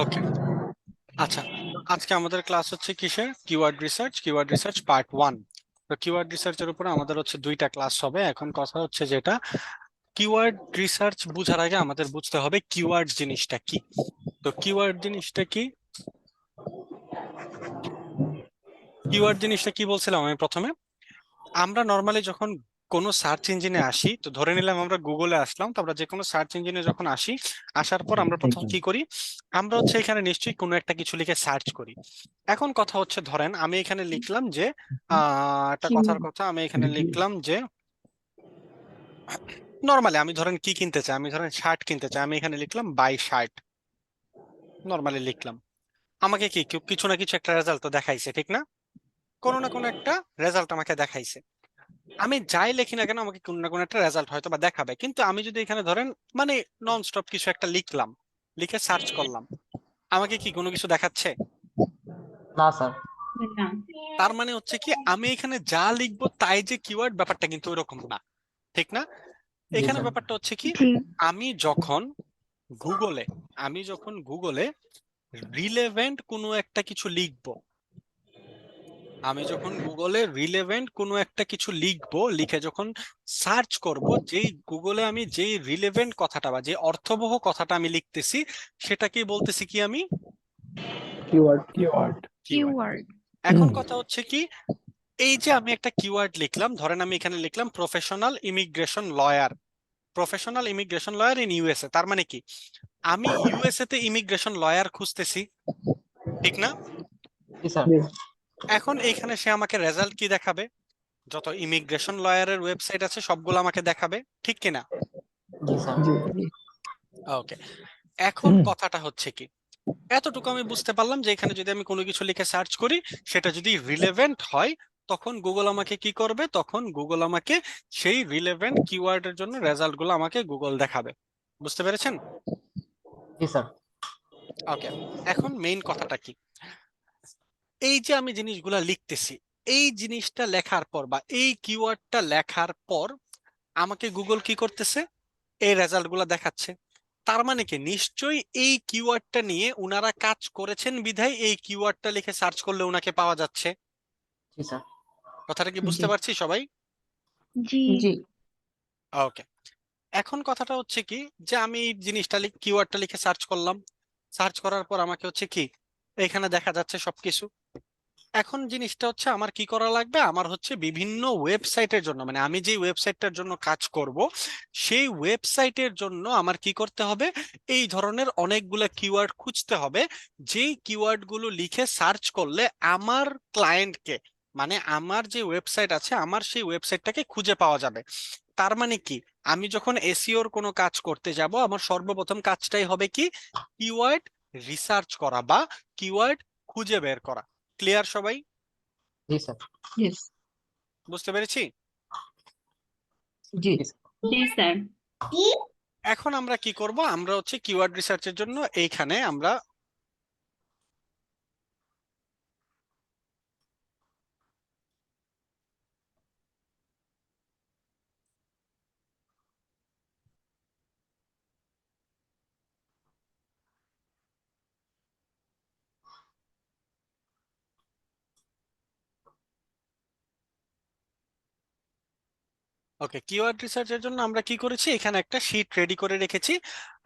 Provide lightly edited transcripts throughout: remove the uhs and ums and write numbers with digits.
ওকে, আচ্ছা, আজকে আমাদের ক্লাস হচ্ছে কিসের? Keyword research part 1। তো কিওয়ার্ড রিসার্চের উপরে আমাদের হচ্ছে দুইটা ক্লাস হবে। এখন কথা হচ্ছে যেটা, কিওয়ার্ড রিসার্চ বুঝার আগে আমাদের বুঝতে হবে কিওয়ার্ড জিনিসটা কি। তো কিওয়ার্ড জিনিসটা কি, কিওয়ার্ড জিনিসটা কি বলছিলাম আমি প্রথমে? আমরা নর্মালি যখন কোনো সার্চ ইঞ্জিনে আসি, তো ধরে নিলাম আমরা গুগলে আসলাম, তো আমরা যে কোনো সার্চ ইঞ্জিনে যখন আসি, আসার পর আমরা প্রথম কি করি? আমরা হচ্ছে এখানে নিশ্চয়ই কোনো একটা কিছু লিখে সার্চ করি। এখন কথা হচ্ছে, ধরেন আমি এখানে লিখলাম যে একটা কথার কথা, আমি এখানে লিখলাম যে নর্মালি আমি ধরেন কি কিনতে চাই, আমি ধরেন শার্ট কিনতে চাই, আমি এখানে লিখলাম বাই শার্ট, নর্মালি লিখলাম। আমাকে কি কিছু না কিছু একটা রেজাল্ট তো দেখাইছে, ঠিক না? কোনো না কোনো একটা রেজাল্ট আমাকে দেখাইছে। আমি যাই লিখি না কেন, আমাকে কোনো না কোনো একটা রেজাল্ট হয়তো বা দেখাবে। কিন্তু আমি যদি এখানে ধরেন মানে নন স্টপ কিছু একটা লিখলাম, লিখে সার্চ করলাম, আমাকে কি কোনো কিছু দেখাচ্ছে? না স্যার। না। তার মানে হচ্ছে কি, আমি এখানে যা লিখবো তাই যে কিওয়ার্ড, ব্যাপারটা কিন্তু ওইরকম না, ঠিক না? জি এখানে স্যার। ব্যাপারটা হচ্ছে কি, জি। আমি যখন গুগলে আমি যখন গুগলে রিলেভেন্ট কোনো একটা কিছু লিখবো, আমি যখন গুগলে রিলেভেন্ট কোনো একটা কিছু লিখবো, লিখে যখন সার্চ করব, যেই গুগলে আমি যেই রিলেভেন্ট কথাটা বা যে অর্থবহ কথাটা আমি লিখতেছি, সেটাকেই বলতেছি কি আমি? Keyword keyword. কিওয়ার্ড। কিওয়ার্ড। এখন কথা হচ্ছে কি, এই যে আমি একটা কিওয়ার্ড লিখলাম, ধরেন আমি এখানে লিখলাম professional immigration lawyer, professional immigration lawyer in USA. তার মানে কি, আমি ইউএসএ তে ইমিগ্রেশন লয়ার খুঁজতেছি, ঠিক না? জি স্যার। এখন এখানে সে আমাকে রেজাল্ট কি দেখাবে? যত ইমিগ্রেশন লয়ারের ওয়েবসাইট আছে সবগুলো আমাকে দেখাবে, ঠিক কিনা? জি স্যার। ওকে, এখন কথাটা হচ্ছে কি, এতটুকু আমি বুঝতে পারলাম যে এখানে যদি আমি কোনো কিছু লিখে সার্চ করি, সেটা যদি রিলেভেন্ট হয়, তখন গুগল আমাকে কি করবে? তখন গুগল আমাকে সেই রিলেভেন্ট কিওয়ার্ডের জন্য রেজাল্ট গুলো আমাকে গুগল দেখাবে। বুঝতে পেরেছেন? জি স্যার। ওকে, এখন মেইন কথাটা কি, এই যে আমি জিনিসগুলা লিখতেছি, এই জিনিসটা লেখার পর বা এই কিওয়ার্ডটা লেখার পর আমাকে গুগল কি করতেছে? এই রেজাল্ট গুলা দেখাচ্ছে। তার মানে কি, নিশ্চয়ই এই কিওয়ার্ডটা নিয়ে উনারা কাজ করেছেন বিধায় এই কিওয়ার্ডটা লিখে সার্চ করলে উনাকে পাওয়া যাচ্ছে। জি স্যার। কথাটা কি বুঝতে জি। পারছি সবাই? জি। জি। ওকে, এখন কথাটা হচ্ছে কি, যে আমি এই জিনিসটা কিওয়ার্ডটা লিখে সার্চ করলাম, সার্চ করার পর আমাকে হচ্ছে কি, এখানে দেখা যাচ্ছে সবকিছু। এখন জিনিসটা হচ্ছে আমার কি করা লাগবে, আমার হচ্ছে বিভিন্ন ওয়েবসাইটের জন্য, মানে আমি যে ওয়েবসাইটটার জন্য কাজ করব, সেই ওয়েবসাইটের জন্য আমার কি করতে হবে? এই ধরনের অনেকগুলা কিওয়ার্ড খুঁজতে হবে, যেই কিওয়ার্ড গুলো লিখে সার্চ করলে আমার ক্লায়েন্টকে, মানে আমার যে ওয়েবসাইট আছে আমার সেই ওয়েবসাইটটাকে খুঁজে পাওয়া যাবে। তার মানে কি, আমি যখন এসইওর কোনো কাজ করতে যাব, আমার সর্বপ্রথম কাজটাই হবে কি? কিওয়ার্ড রিসার্চ করা বা কিওয়ার্ড খুঁজে বের করা। ক্লিয়ার সবাই? জি স্যার। ইয়েস। বুঝতে পেরেছি? জি। জি স্যার। এখন আমরা কি করব, আমরা হচ্ছে কিওয়ার্ড রিসার্চের জন্য এইখানে আমরা ওকে, কিওয়ার্ড রিসার্চের জন্য আমরা কি করেছি, এখানে একটা শীট রেডি করে রেখেছি।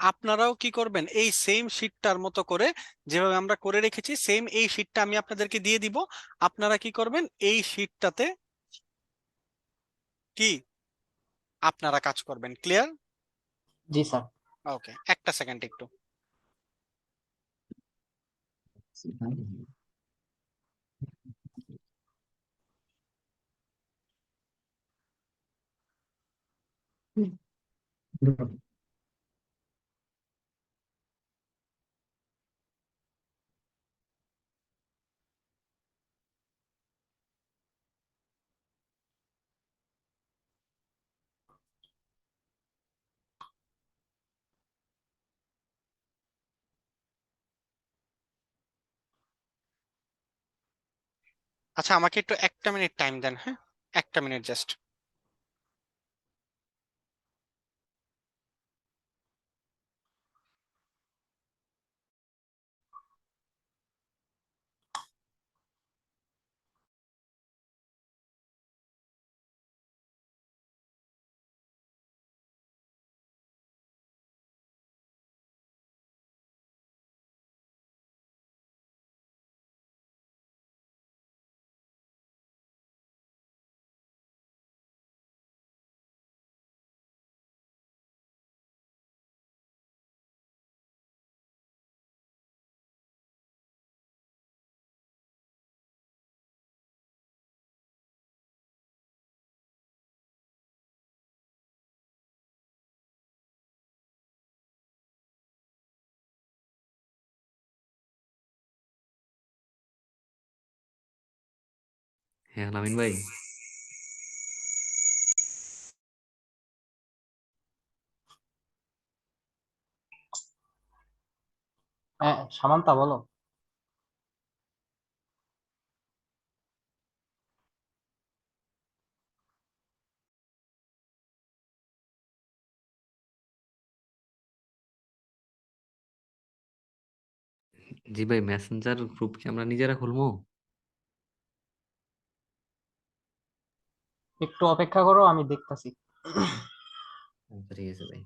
আপনারাও কি করবেন, এই সেম শীটটার মতো করে, যেভাবে আমরা করে রেখেছি সেম এই শীটটা আমি আপনাদেরকে দিয়ে দিব। আপনারা কি করবেন, এই শীটটাতে কি আপনারা কাজ করবেন। ক্লিয়ার? জি স্যার। ওকে, একটা সেকেন্ড একটু। আচ্ছা, আমাকে একটু একটা মিনিট টাইম দেন, হ্যাঁ, একটা মিনিট জাস্ট। হ্যাঁ আলামিন ভাই, হ্যাঁ সামান্তা বলো। জি ভাই, মেসেঞ্জার গ্রুপ কি আমরা নিজেরা খুলবো? একটু অপেক্ষা করো, আমি দেখতাছি। আচ্ছা, ঠিক আছে ভাই।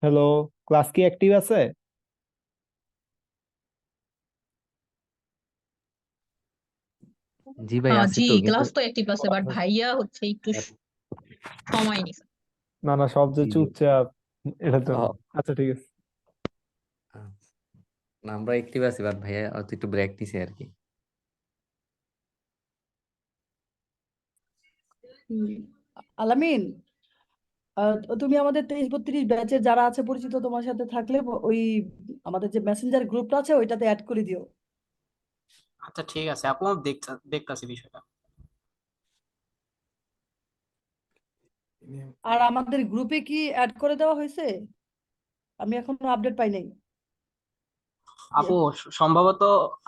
হ্যালো, ক্লাস কি অ্যাক্টিভ আছে? জি ভাই, আছি জি তো, কিন্তু ক্লাস তো অ্যাক্টিভ আছে, বাট ভাইয়া হচ্ছে একটু সময় নিছে। না না, সব যে জি জি। চুপচাপ এটার জন্য। ও, আচ্ছা ঠিক আছে। না, আমরা অ্যাক্টিভ আছি, বাট ভাইয়া হয়তো একটু ব্রেক নিছে আর কি। হুম, আলামিন, তুমি আমাদের 23-32 ব্যাচের যারা আছে পরিচিত তোমার সাথে থাকলে ওই আমাদের যে মেসেঞ্জার গ্রুপটা আছে ওইটাতে অ্যাড করে দিও। আচ্ছা ঠিক আছে আপু, আমি দেখতাছি বিষয়টা। আর আমাদের গ্রুপে কি অ্যাড করে দেওয়া হয়েছে? আমি এখনো আপডেট পাই নাই। আপু সম্ভবত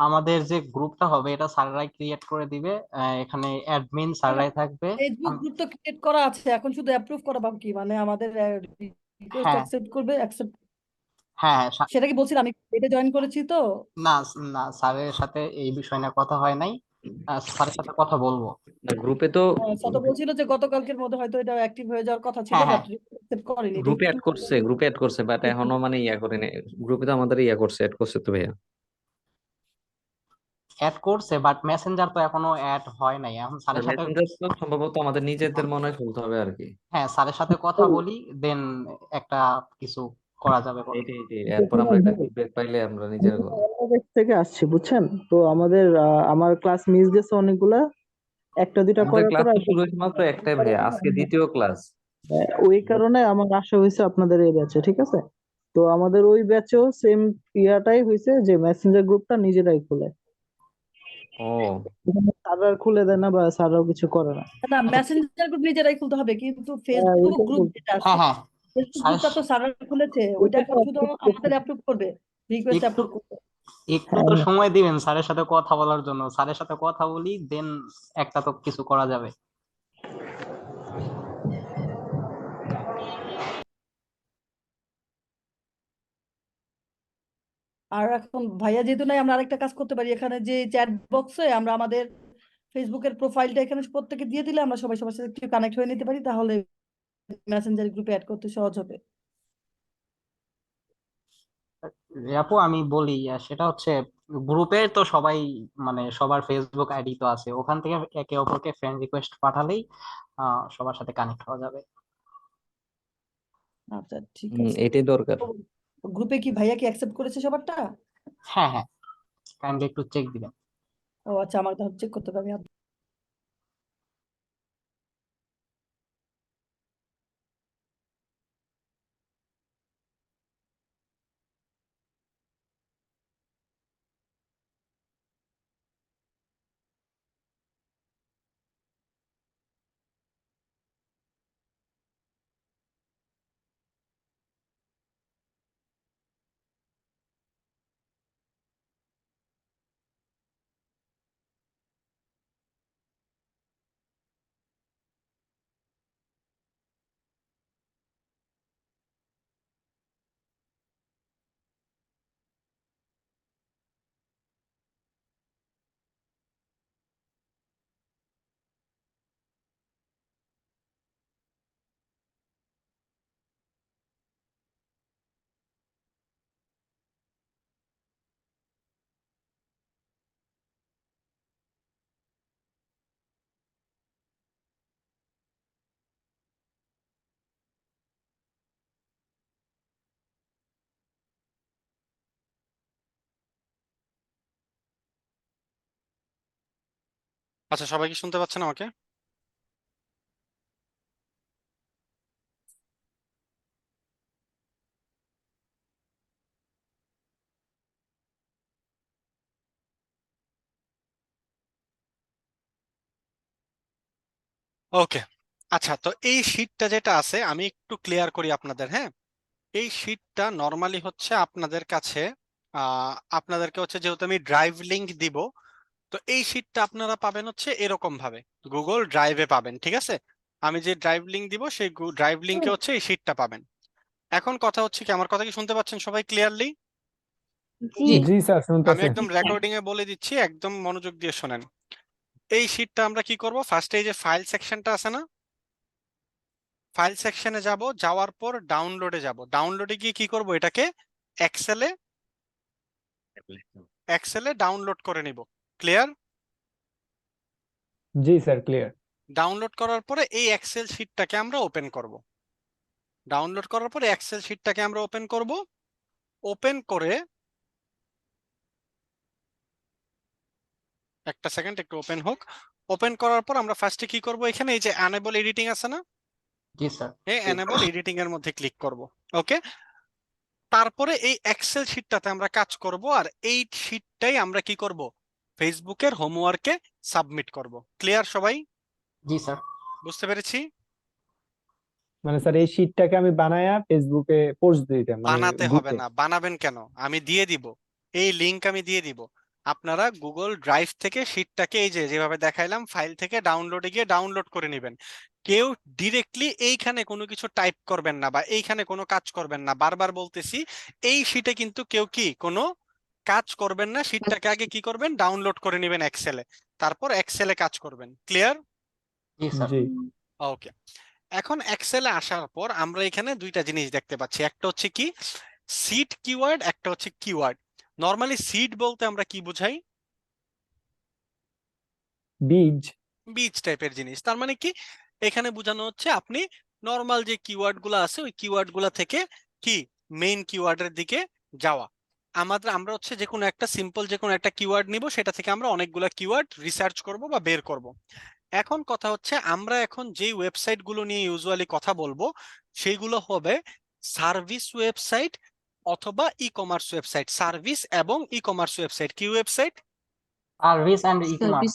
আমাদের যে গ্রুপটা হবে এটা স্যাররাই ক্রিয়েট করে দিবে। এখানে অ্যাডমিন স্যাররাই থাকবে। ফেসবুক গ্রুপ তো ক্রিয়েট করা আছে, এখন শুধু অ্যাপ্রুভ করা বাকি, মানে আমাদের রিকোয়েস্ট হ্যাঁ অ্যাকসেপ্ট করবে, অ্যাকসেপ্ট। হ্যাঁ হ্যাঁ, সেটা কি বলছিলাম, আমি এটা জয়েন করেছি তো। না না, স্যারের সাথে এই বিষয় নিয়ে কথা হয় নাই। স্যারের সাথে কথা বলবো। না, গ্রুপে তো স্যার তো বলছিল যে গতকালকের মধ্যে হয়তো এটা অ্যাক্টিভ হয়ে যাওয়ার কথা ছিল, হ্যাঁ হ্যাঁ বাট অ্যাকসেপ্ট করেনি। এটা গ্রুপে একটু অ্যাড করছে, বাট এখনো মানে ইয়া করেনি। গ্রুপে তো আমাদের ইয়া করছে, অ্যাড করছে তো ভাইয়া। অ্যাড করছে, বাট মেসেঞ্জার তো এখনো অ্যাড হয় নাই। এখন স্যারের সাথে, মেসেঞ্জার তো সম্ভবত আমাদের নিজেদের মনে হয় খুলতে হবে আর কি। হ্যাঁ স্যারের সাথে কথা বলি, দেন একটা কিছু করা যাবে পরে। এইটাই এইটাই। এরপর আমরা একটা ফিডব্যাক পাইলে আমরা নিজেরা করবো। অন্য ব্যাচ থেকে আসছি বুঝছেন তো, আমাদের আমার ক্লাস মিস গেছে অনেকগুলা, একটা দুইটা আমাদের করার ক্লাস পর তো শুরু হয়েছে মাত্র একটাই ভাইয়া, আজকে দ্বিতীয় ক্লাস। ওই কারণে আমার আসা হয়েছে আপনাদের এই ব্যাচে, ঠিক আছে? তো আমাদের ওই ব্যাচেও সেম ইয়াটাই হয়েছে যে মেসেঞ্জার গ্রুপটা নিজেরাই খুলে, ও স্যাররা খুলে দেয় না বা স্যাররাও কিছু করে না। না, মেসেঞ্জার গ্রুপ নিজেরাই খুলতে হবে, কিন্তু হ্যাঁ, ফেসবুক ওইটাই গ্রুপ বলছি। যেটা আছে, হ্যাঁ হ্যাঁ ফেসবুক স্যারের গ্রুপটা তো স্যাররা খুলেছে, ওইটা ওইটা তো এখন শুধু approve আমাদের করছি। অ্যাপ্রুভ করবে। রিকোয়েস্ট একটু আপলোড করতে। একটু হ্যাঁ তো সময় দিবেন স্যারের সাথে কথা বলার জন্য, স্যারের সাথে কথা বলি দেন একটা তো কিছু করা যাবে। আর এখন ভাইয়া যেহেতু নাই, আমরা আরেকটা কাজ করতে পারি, এখানে যে চ্যাট বক্সে আমরা আমাদের ফেসবুকের প্রোফাইলটা এখানে প্রত্যেকে দিয়ে দিলে আমরা সবাই সবার সাথে একটু কানেক্ট হয়ে নিতে পারি, তাহলে মেসেঞ্জার গ্রুপে অ্যাড করতে সহজ হবে। আপু আমি বলি সেটা হচ্ছে গ্রুপে তো সবাই মানে সবার ফেসবুক আইডি তো আছে, ওখান থেকে একে অপরকে ফ্রেন্ড রিকোয়েস্ট পাঠালেই সবার সাথে কানেক্ট হওয়া যাবে। আচ্ছা ঠিক আছে। এটাই দরকার। গ্রুপে কি ভাইয়া কি অ্যাকসেপ্ট করেছে সবারটা? হ্যাঁ হ্যাঁ, কাইন্ডলি একটু চেক দিবেন। ও আচ্ছা, আমাকে তাহলে চেক করতে হবে। আমি আচ্ছা, সবাই কি শুনতে পাচ্ছেন আমাকে? ওকে, আচ্ছা, তো এই শীটটা যেটা আছে আমি একটু ক্লিয়ার করি আপনাদের। হ্যাঁ, এই শীটটা নর্মালি হচ্ছে আপনাদের কাছে আপনাদেরকে হচ্ছে, যেহেতু আমি ড্রাইভ লিংক দিব, তো এই শীটটা আপনারা পাবেন হচ্ছে এরকম ভাবে গুগল ড্রাইভে পাবেন। ঠিক আছে, আমি যে ড্রাইভ লিংক দিব সেই ড্রাইভ লিংকে হচ্ছে এই শীটটা পাবেন। এখন কথা হচ্ছে কি, আমার কথা কি শুনতে পাচ্ছেন সবাই ক্লিয়ারলি? জি জি স্যার আমি শুনতেছে। একদম রেকর্ডিং এ বলে দিচ্ছি, একদম মনোযোগ দিয়ে শোনেন। এই শীটটা আমরা কি করব, ফার্স্টে এই যে ফাইল সেকশনটা আছে না, ফাইল সেকশনে যাব, যাওয়ার পর ডাউনলোডে যাব, ডাউনলোডে গিয়ে কি করব, এটাকে এক্সেলে এক্সেলে ডাউনলোড করে নিব। ক্লিয়ার? জি স্যার ক্লিয়ার। ডাউনলোড করার পরে এই এক্সেল শীটটাকে আমরা ওপেন করব। ডাউনলোড করার পরে এক্সেল শীটটাকে আমরা ওপেন করব। ওপেন করে একটা সেকেন্ড, একটু ওপেন হোক। ওপেন করার পর আমরা ফার্স্টে কি করব, এখানে এই যে এনেবল এডিটিং আছে না, জি স্যার। এই এনেবল এডিটিং এর মধ্যে ক্লিক করব। ওকে, তারপরে এই এক্সেল শীটটাতে আমরা কাজ করব, আর এই শীটটাই আমরা কি করব, ফেসবুকের হোমওয়ার্কে সাবমিট করব। ক্লিয়ার সবাই? জি স্যার। বুঝতে পেরেছি? মানে স্যার এই শীটটাকে আমি বানায়া ফেসবুকে পোস্ট দিতাম মানে বানাতে হবে গ্রুপে। না, বানাবেন কেন, আমি দিয়ে দিব, এই লিংক আমি দিয়ে দিব। আপনারা গুগল ড্রাইভ থেকে শীটটাকে এই যে যেভাবে দেখাইলাম ফাইল থেকে ডাউনলোডে গিয়ে ডাউনলোড করে নেবেন। কেউ ডিরেক্টলি এইখানে কোনো কিছু টাইপ করবেন না বা এইখানে কোনো কাজ করবেন না, বারবার বলতেছি, এই শীটে কিন্তু কেউ কি কোনো কাজ করবেন না। শীটটাকে আগে কি করবেন, ডাউনলোড করে নেবেন এক্সেলে, তারপর এক্সেলে কাজ করবেন। ক্লিয়ার? জি স্যার। জি ওকে, এখন এক্সেলে আসার পর আমরা এখানে দুইটা জিনিস দেখতে পাচ্ছি, একটা হচ্ছে কি সিড কিওয়ার্ড, একটা হচ্ছে কিওয়ার্ড। নরমালি সিড বলতে আমরা কি বুঝাই? বীজ। বীজ টাইপের জিনিস। তার মানে কি, এখানে বোঝানো হচ্ছে আপনি নরমাল যে কিওয়ার্ড গুলো আছে ওই কিওয়ার্ড গুলা থেকে কি মেইন কিওয়ার্ডের দিকে যাওয়া। আমরা হচ্ছে যে কোনো একটা সিম্পল যে কোনো একটা কিওয়ার্ড নিব, সেটা থেকে আমরা অনেকগুলা কিওয়ার্ড রিসার্চ করব বা বের করব। এখন কথা হচ্ছে, আমরা এখন যেই ওয়েবসাইট গুলো নিয়ে ইউজুয়ালি কথা বলবো সেইগুলো হবে সার্ভিস ওয়েবসাইট অথবা ই কমার্স ওয়েবসাইট। সার্ভিস এবং ই কমার্স ওয়েবসাইট। কি website? Service and e commerce.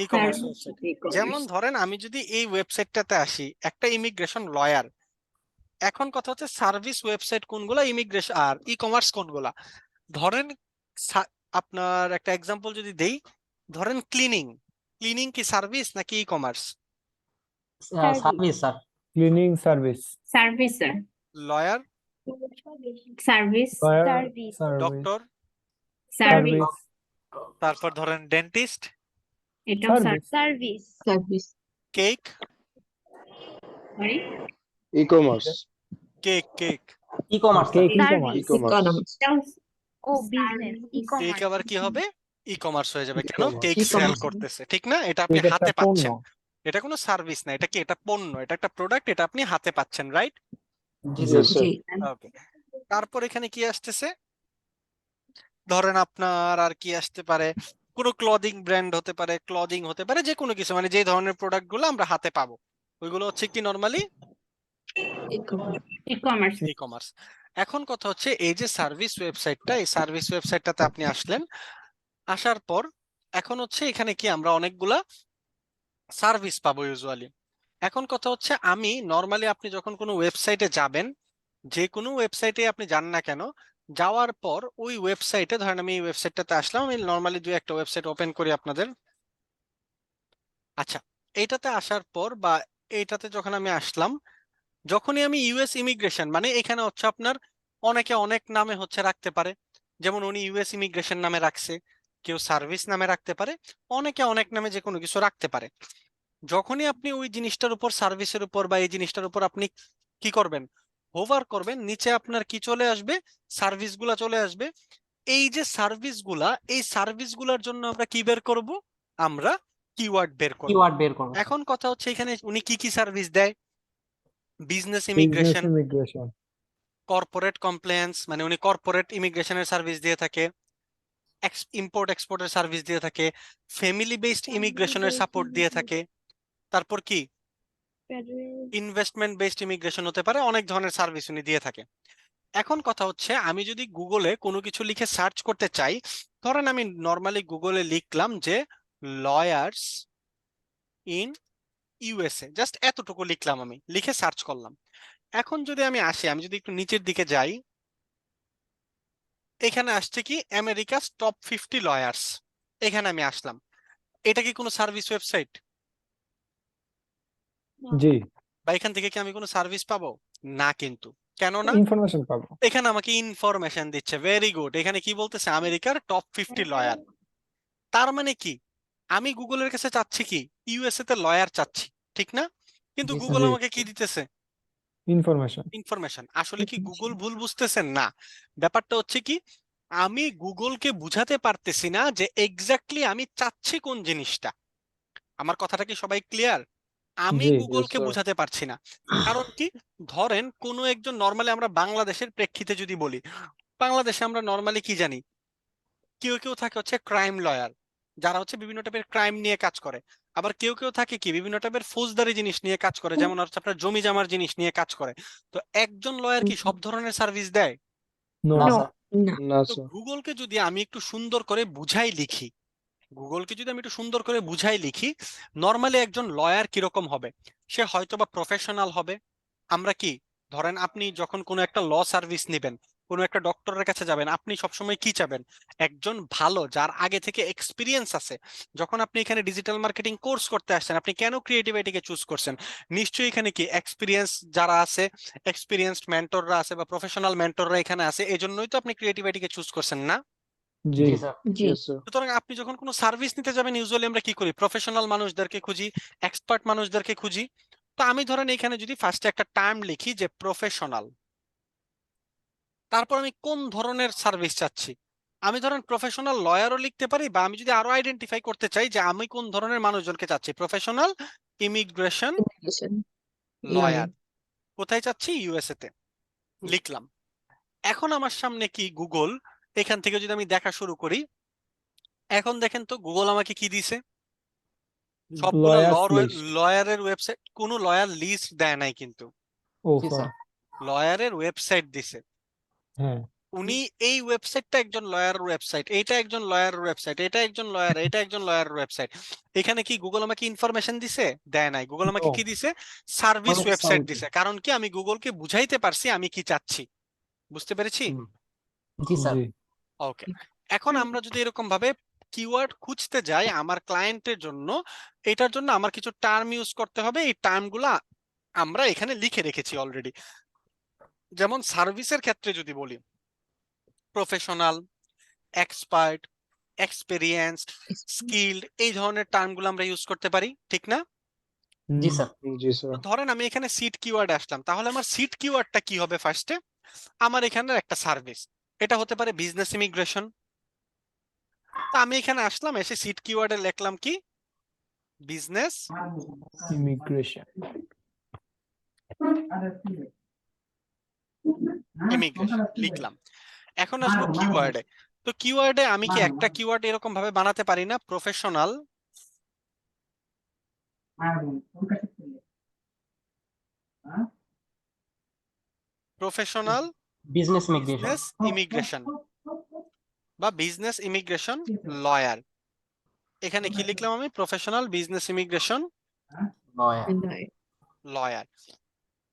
E commerce website. যেমন ধরেন আমি যদি এই ওয়েবসাইটটাতে আসি, একটা ইমিগ্রেশন লয়ার। এখন কথা হচ্ছে সার্ভিস ওয়েবসাইট কোনগুলা, ইমিগ্রেশন আর ই কমার্স কোনগুলা। ধরেন আপনার একটা এক্সাম্পল যদি দেই, ধরেন ক্লিনিং। ক্লিনিং কি সার্ভিস নাকি e-commerce? Service sir. Cleaning service, service sir, lawyer, service, service, doctor, service, service, তারপর ধরেন ডেন্টিস্ট, এটাও service, service, service. Cake, sorry, e-commerce, cake cake e-commerce cake e service, commerce, e-commerce, ও business, cake আবার কি হবে? E-commerce হয়ে যাবে। কেন? ই-কমার্স। Cake sale e-commerce. করতেছে, ঠিক না? এটা আপনি এটা হাতে একটা পণ্য। পাচ্ছেন। এটা কোনো সার্ভিস না, এটা কি? এটা পণ্য, এটা একটা প্রোডাক্ট, এটা আপনি হাতে পাচ্ছেন, রাইট? জি Yes, স্যার। sir. জি, ওকে। তারপর এখানে কি আসতেছে? ধরেন আপনার আর কি আসতে পারে, কোনো ক্লদিং ব্র্যান্ড হতে পারে, ক্লদিং হতে পারে, যে কোনো কিছু, মানে যে ধরনের প্রোডাক্ট গুলো আমরা হাতে পাবো ওইগুলো হচ্ছে কি নরমালি ই-কমার্স, ই কমার্স। এখন কথা হচ্ছে এই যে সার্ভিস ওয়েবসাইটটা, এই সার্ভিস ওয়েবসাইটটাতে আপনি আসলেন, আসার পর এখন হচ্ছে এখানে কি আমরা অনেকগুলা সার্ভিস পাবো ইউজুয়ালি। এখন কথা হচ্ছে আমি নরমালি, আপনি যখন কোনো ওয়েবসাইটে যাবেন, যে কোনো ওয়েবসাইটে আপনি যান না কেন, যাওয়ার পর ওই ওয়েবসাইটে, ধরেন আমি এই ওয়েবসাইটটাতে আসলাম, আমি নরমালি দুই একটা ওয়েবসাইট ওপেন করি আপনাদের। আচ্ছা, এইটাতে আসার পর বা এইটাতে যখন আমি আসলাম, যখনই আমি ইউএস ইমিগ্রেশন, মানে এখানে হচ্ছে আপনার অনেকে অনেক নামে হচ্ছে রাখতে পারে, যেমন উনি ইউএস ইমিগ্রেশন নামে রাখছে, কেউ সার্ভিস নামে রাখতে পারে, অনেকে অনেক নামে যে কোনো কিছু রাখতে পারে। যখনই আপনি ওই জিনিসটার উপর, সার্ভিসের উপর বা এই জিনিসটার উপর আপনি কি করবেন, হোভার করবেন, নিচে আপনার কি চলে আসবে, সার্ভিসগুলা চলে আসবে। এই যে সার্ভিসগুলা, এই সার্ভিসগুলার জন্য আমরা কি বের করব, আমরা কিওয়ার্ড বের করব। কিওয়ার্ড বের করবো। এখন কথা হচ্ছে এখানে উনি কি কি সার্ভিস দেয়? Business business immigration, immigration, corporate compliance, মানে উনি কর্পোরেট ইমিগ্রেশনের সার্ভিস দিয়ে থাকে, ইম্পোর্ট এক্সপোর্টের সার্ভিস দিয়ে থাকে, ফ্যামিলি বেসড ইমিগ্রেশনের সাপোর্ট দিয়ে থাকে, তারপর কি ইনভেস্টমেন্ট বেসড ইমিগ্রেশন হতে পারে, অনেক ধরনের সার্ভিস উনি দিয়ে থাকে। এখন কথা হচ্ছে আমি যদি গুগলে কোনো কিছু লিখে সার্চ করতে চাই, ধরেন আমি নর্মালি গুগলে লিখলাম যে লয়ার্স ইন ইউএসএ, জাস্ট এতটুকু লিখলাম, আমি লিখে সার্চ করলাম। এখন যদি আমি আসি, আমি যদি একটু নিচের দিকে যাই, এখানে আসছে কি আমেরিকাস টপ 50 লয়ার্স, এখানে আমি আসলাম। এটা কি কোনো সার্ভিস ওয়েবসাইট? জি, বা এখান থেকে কি আমি কোনো সার্ভিস পাবো? না, কিন্তু কেন না? ইনফরমেশন পাবো। এখানে আমাকে ইনফরমেশন দিচ্ছে, ভেরি গুড। এখানে কি বলতেছে, আমেরিকার টপ 50 লয়ার। তার মানে কি, আমি গুগলের কাছে চাচ্ছি কি, ইউএসএ তে লয়ার চাচ্ছি, ঠিক না? কিন্তু জি, গুগল জি। আমাকে কি দিতেছে, ইনফরমেশন। ইনফরমেশন। আসলে কি গুগল ভুল বুঝতেছেন? না, ব্যাপারটা হচ্ছে কি, আমি গুগলকে বুঝাতে পারতেছি না যে এক্স্যাক্টলি আমি চাচ্ছি কোন জিনিসটা। আমার কথাটা কি সবাই ক্লিয়ার? আমি জি, গুগলকে sir. বুঝাতে পারছি না। কারণ কি, ধরেন কোনো একজন, নর্মালি আমরা বাংলাদেশের প্রেক্ষিতে যদি বলি, বাংলাদেশে আমরা নর্মালি কি জানি, কেউ কেউ থাকে হচ্ছে ক্রাইম লয়ার, যারা হচ্ছে বিভিন্ন টাইপের ক্রাইম নিয়ে কাজ করে। আবার কেউ কেউ থাকে কি বিভিন্ন টাইপের ফৌজদারি জিনিস নিয়ে কাজ করে, যেমন হচ্ছে আপনার জমি জমার জিনিস নিয়ে কাজ করে। তো একজন লয়ার কি সব ধরনের সার্ভিস দেয়? নো, না No. স্যার। না, না তো স্যার, গুগলকে যদি আমি একটু সুন্দর করে বুঝাই লিখি, গুগলকে যদি আমি একটু সুন্দর করে বুঝাই লিখি, নর্মালি একজন লয়ার কিরকম হবে, সে হয়তোবা প্রফেশনাল হবে। আমরা কি, ধরেন আপনি যখন কোনো একটা ল সার্ভিস নেবেন, কোনো একটা ডক্টরের কাছে যাবেন, আপনি সবসময় কি চাবেন, একজন ভালো, যার আগে থেকে এক্সপিরিয়েন্স আছে। যখন আপনি এখানে ডিজিটাল মার্কেটিং কোর্স করতে আসছেন, আপনি কেন ক্রিয়েটিভিটিকে চুজ করছেন? নিশ্চয়ই এখানে কি এক্সপিরিয়েন্স যারা আছে, এক্সপিরিয়েন্সড মেন্টররা আছে বা প্রফেশনাল মেন্টররা এখানে আছে, এজন্যই তো আপনি ক্রিয়েটিভিটিকে চুজ করছেন, না? জি, জি স্যার। জি, yes, sir. সুতরাং আপনি যখন কোনো সার্ভিস নিতে যাবেন, ইউজুয়ালি আমরা কি করি, প্রফেশনাল মানুষদেরকে খুঁজি, এক্সপার্ট মানুষদেরকে খুঁজি। তো আমি ধরেন এখানে যদি ফার্স্টে একটা টার্ম লিখি যে প্রফেশনাল, তারপর আমি কোন ধরনের সার্ভিস চাচ্ছি, আমি ধরেন প্রফেশনাল লয়ারও লিখতে পারি, বা আমি যদি আরো আইডেন্টিফাই করতে চাই যে আমি কোন ধরনের মানুষজনকে চাচ্ছি, প্রফেশনাল ইমিগ্রেশন ইমিগ্রেশন, লয়ার, কোথায় চাচ্ছি, ইউএসএ তে লিখলাম। এখন আমার সামনে কি গুগল, এখান থেকে যদি আমি দেখা শুরু করি, এখন দেখেন তো গুগল আমাকে কি দিছে, সবগুলা লয়ার্স লিস্ট। লয়ারের ওয়েবসাইট, কোনো লয়ার লিস্ট দেয় নাই কিন্তু, ও জি সরি, স্যার। লয়ারের ওয়েবসাইট দিছে। হ্যাঁ, উনি এই ওয়েবসাইটটা একজন লয়ারের ওয়েবসাইট, এইটা একজন লয়ারের ওয়েবসাইট, এটা একজন লয়ার, এটা একজন লয়ারের ওয়েবসাইট। এখানে কি গুগল আমাকে ইনফরমেশন দিছে? দেয় নাই। গুগল আমাকে No. কি দিছে? সার্ভিস আমাকে ওয়েবসাইট service দিছে। কারণ কি, আমি গুগলকে বুঝাইতে পারছি আমি কি চাচ্ছি। বুঝতে পেরেছি? জি স্যার। জি, ওকে, এখন আমরা যদি এরকম ভাবে কিওয়ার্ড খুঁজতে যাই আমার ক্লায়েন্টের জন্য, এটার জন্য আমার কিছু টার্ম ইউজ করতে হবে। এই টার্মগুলা আমরা এখানে লিখে রেখেছি অলরেডি। যেমন সার্ভিসের ক্ষেত্রে যদি বলি, প্রফেশনাল, এক্সপার্ট, এক্সপেরিয়েন্সড, স্কিলড, এই ধরনের টার্মগুলো আমরা ইউজ করতে পারি, ঠিক না? জি স্যার। জি স্যার। তো ধরেন আমি এখানে সিট কিওয়ার্ড আসলাম, তাহলে আমার সিট কিওয়ার্ডটা কি হবে? ফার্স্টে আমার এখানে একটা সার্ভিস, এটা হতে পারে বিজনেস ইমিগ্রেশন। তা আমি এখানে আসলাম, এসে সিট কিওয়ার্ডে লিখলাম কি? Business immigration. ইমিগ্রেশন লিখলাম। এখন আসবো কিওয়ার্ডে। তো কিওয়ার্ডে আমি কি একটা কিওয়ার্ড এরকম ভাবে বানাতে পারি না? Professional, professional business immigration. Business immigration বা বিজনেস ইমিগ্রেশন লয়ার। এখানে কি লিখলাম আমি? Professional business immigration lawyer.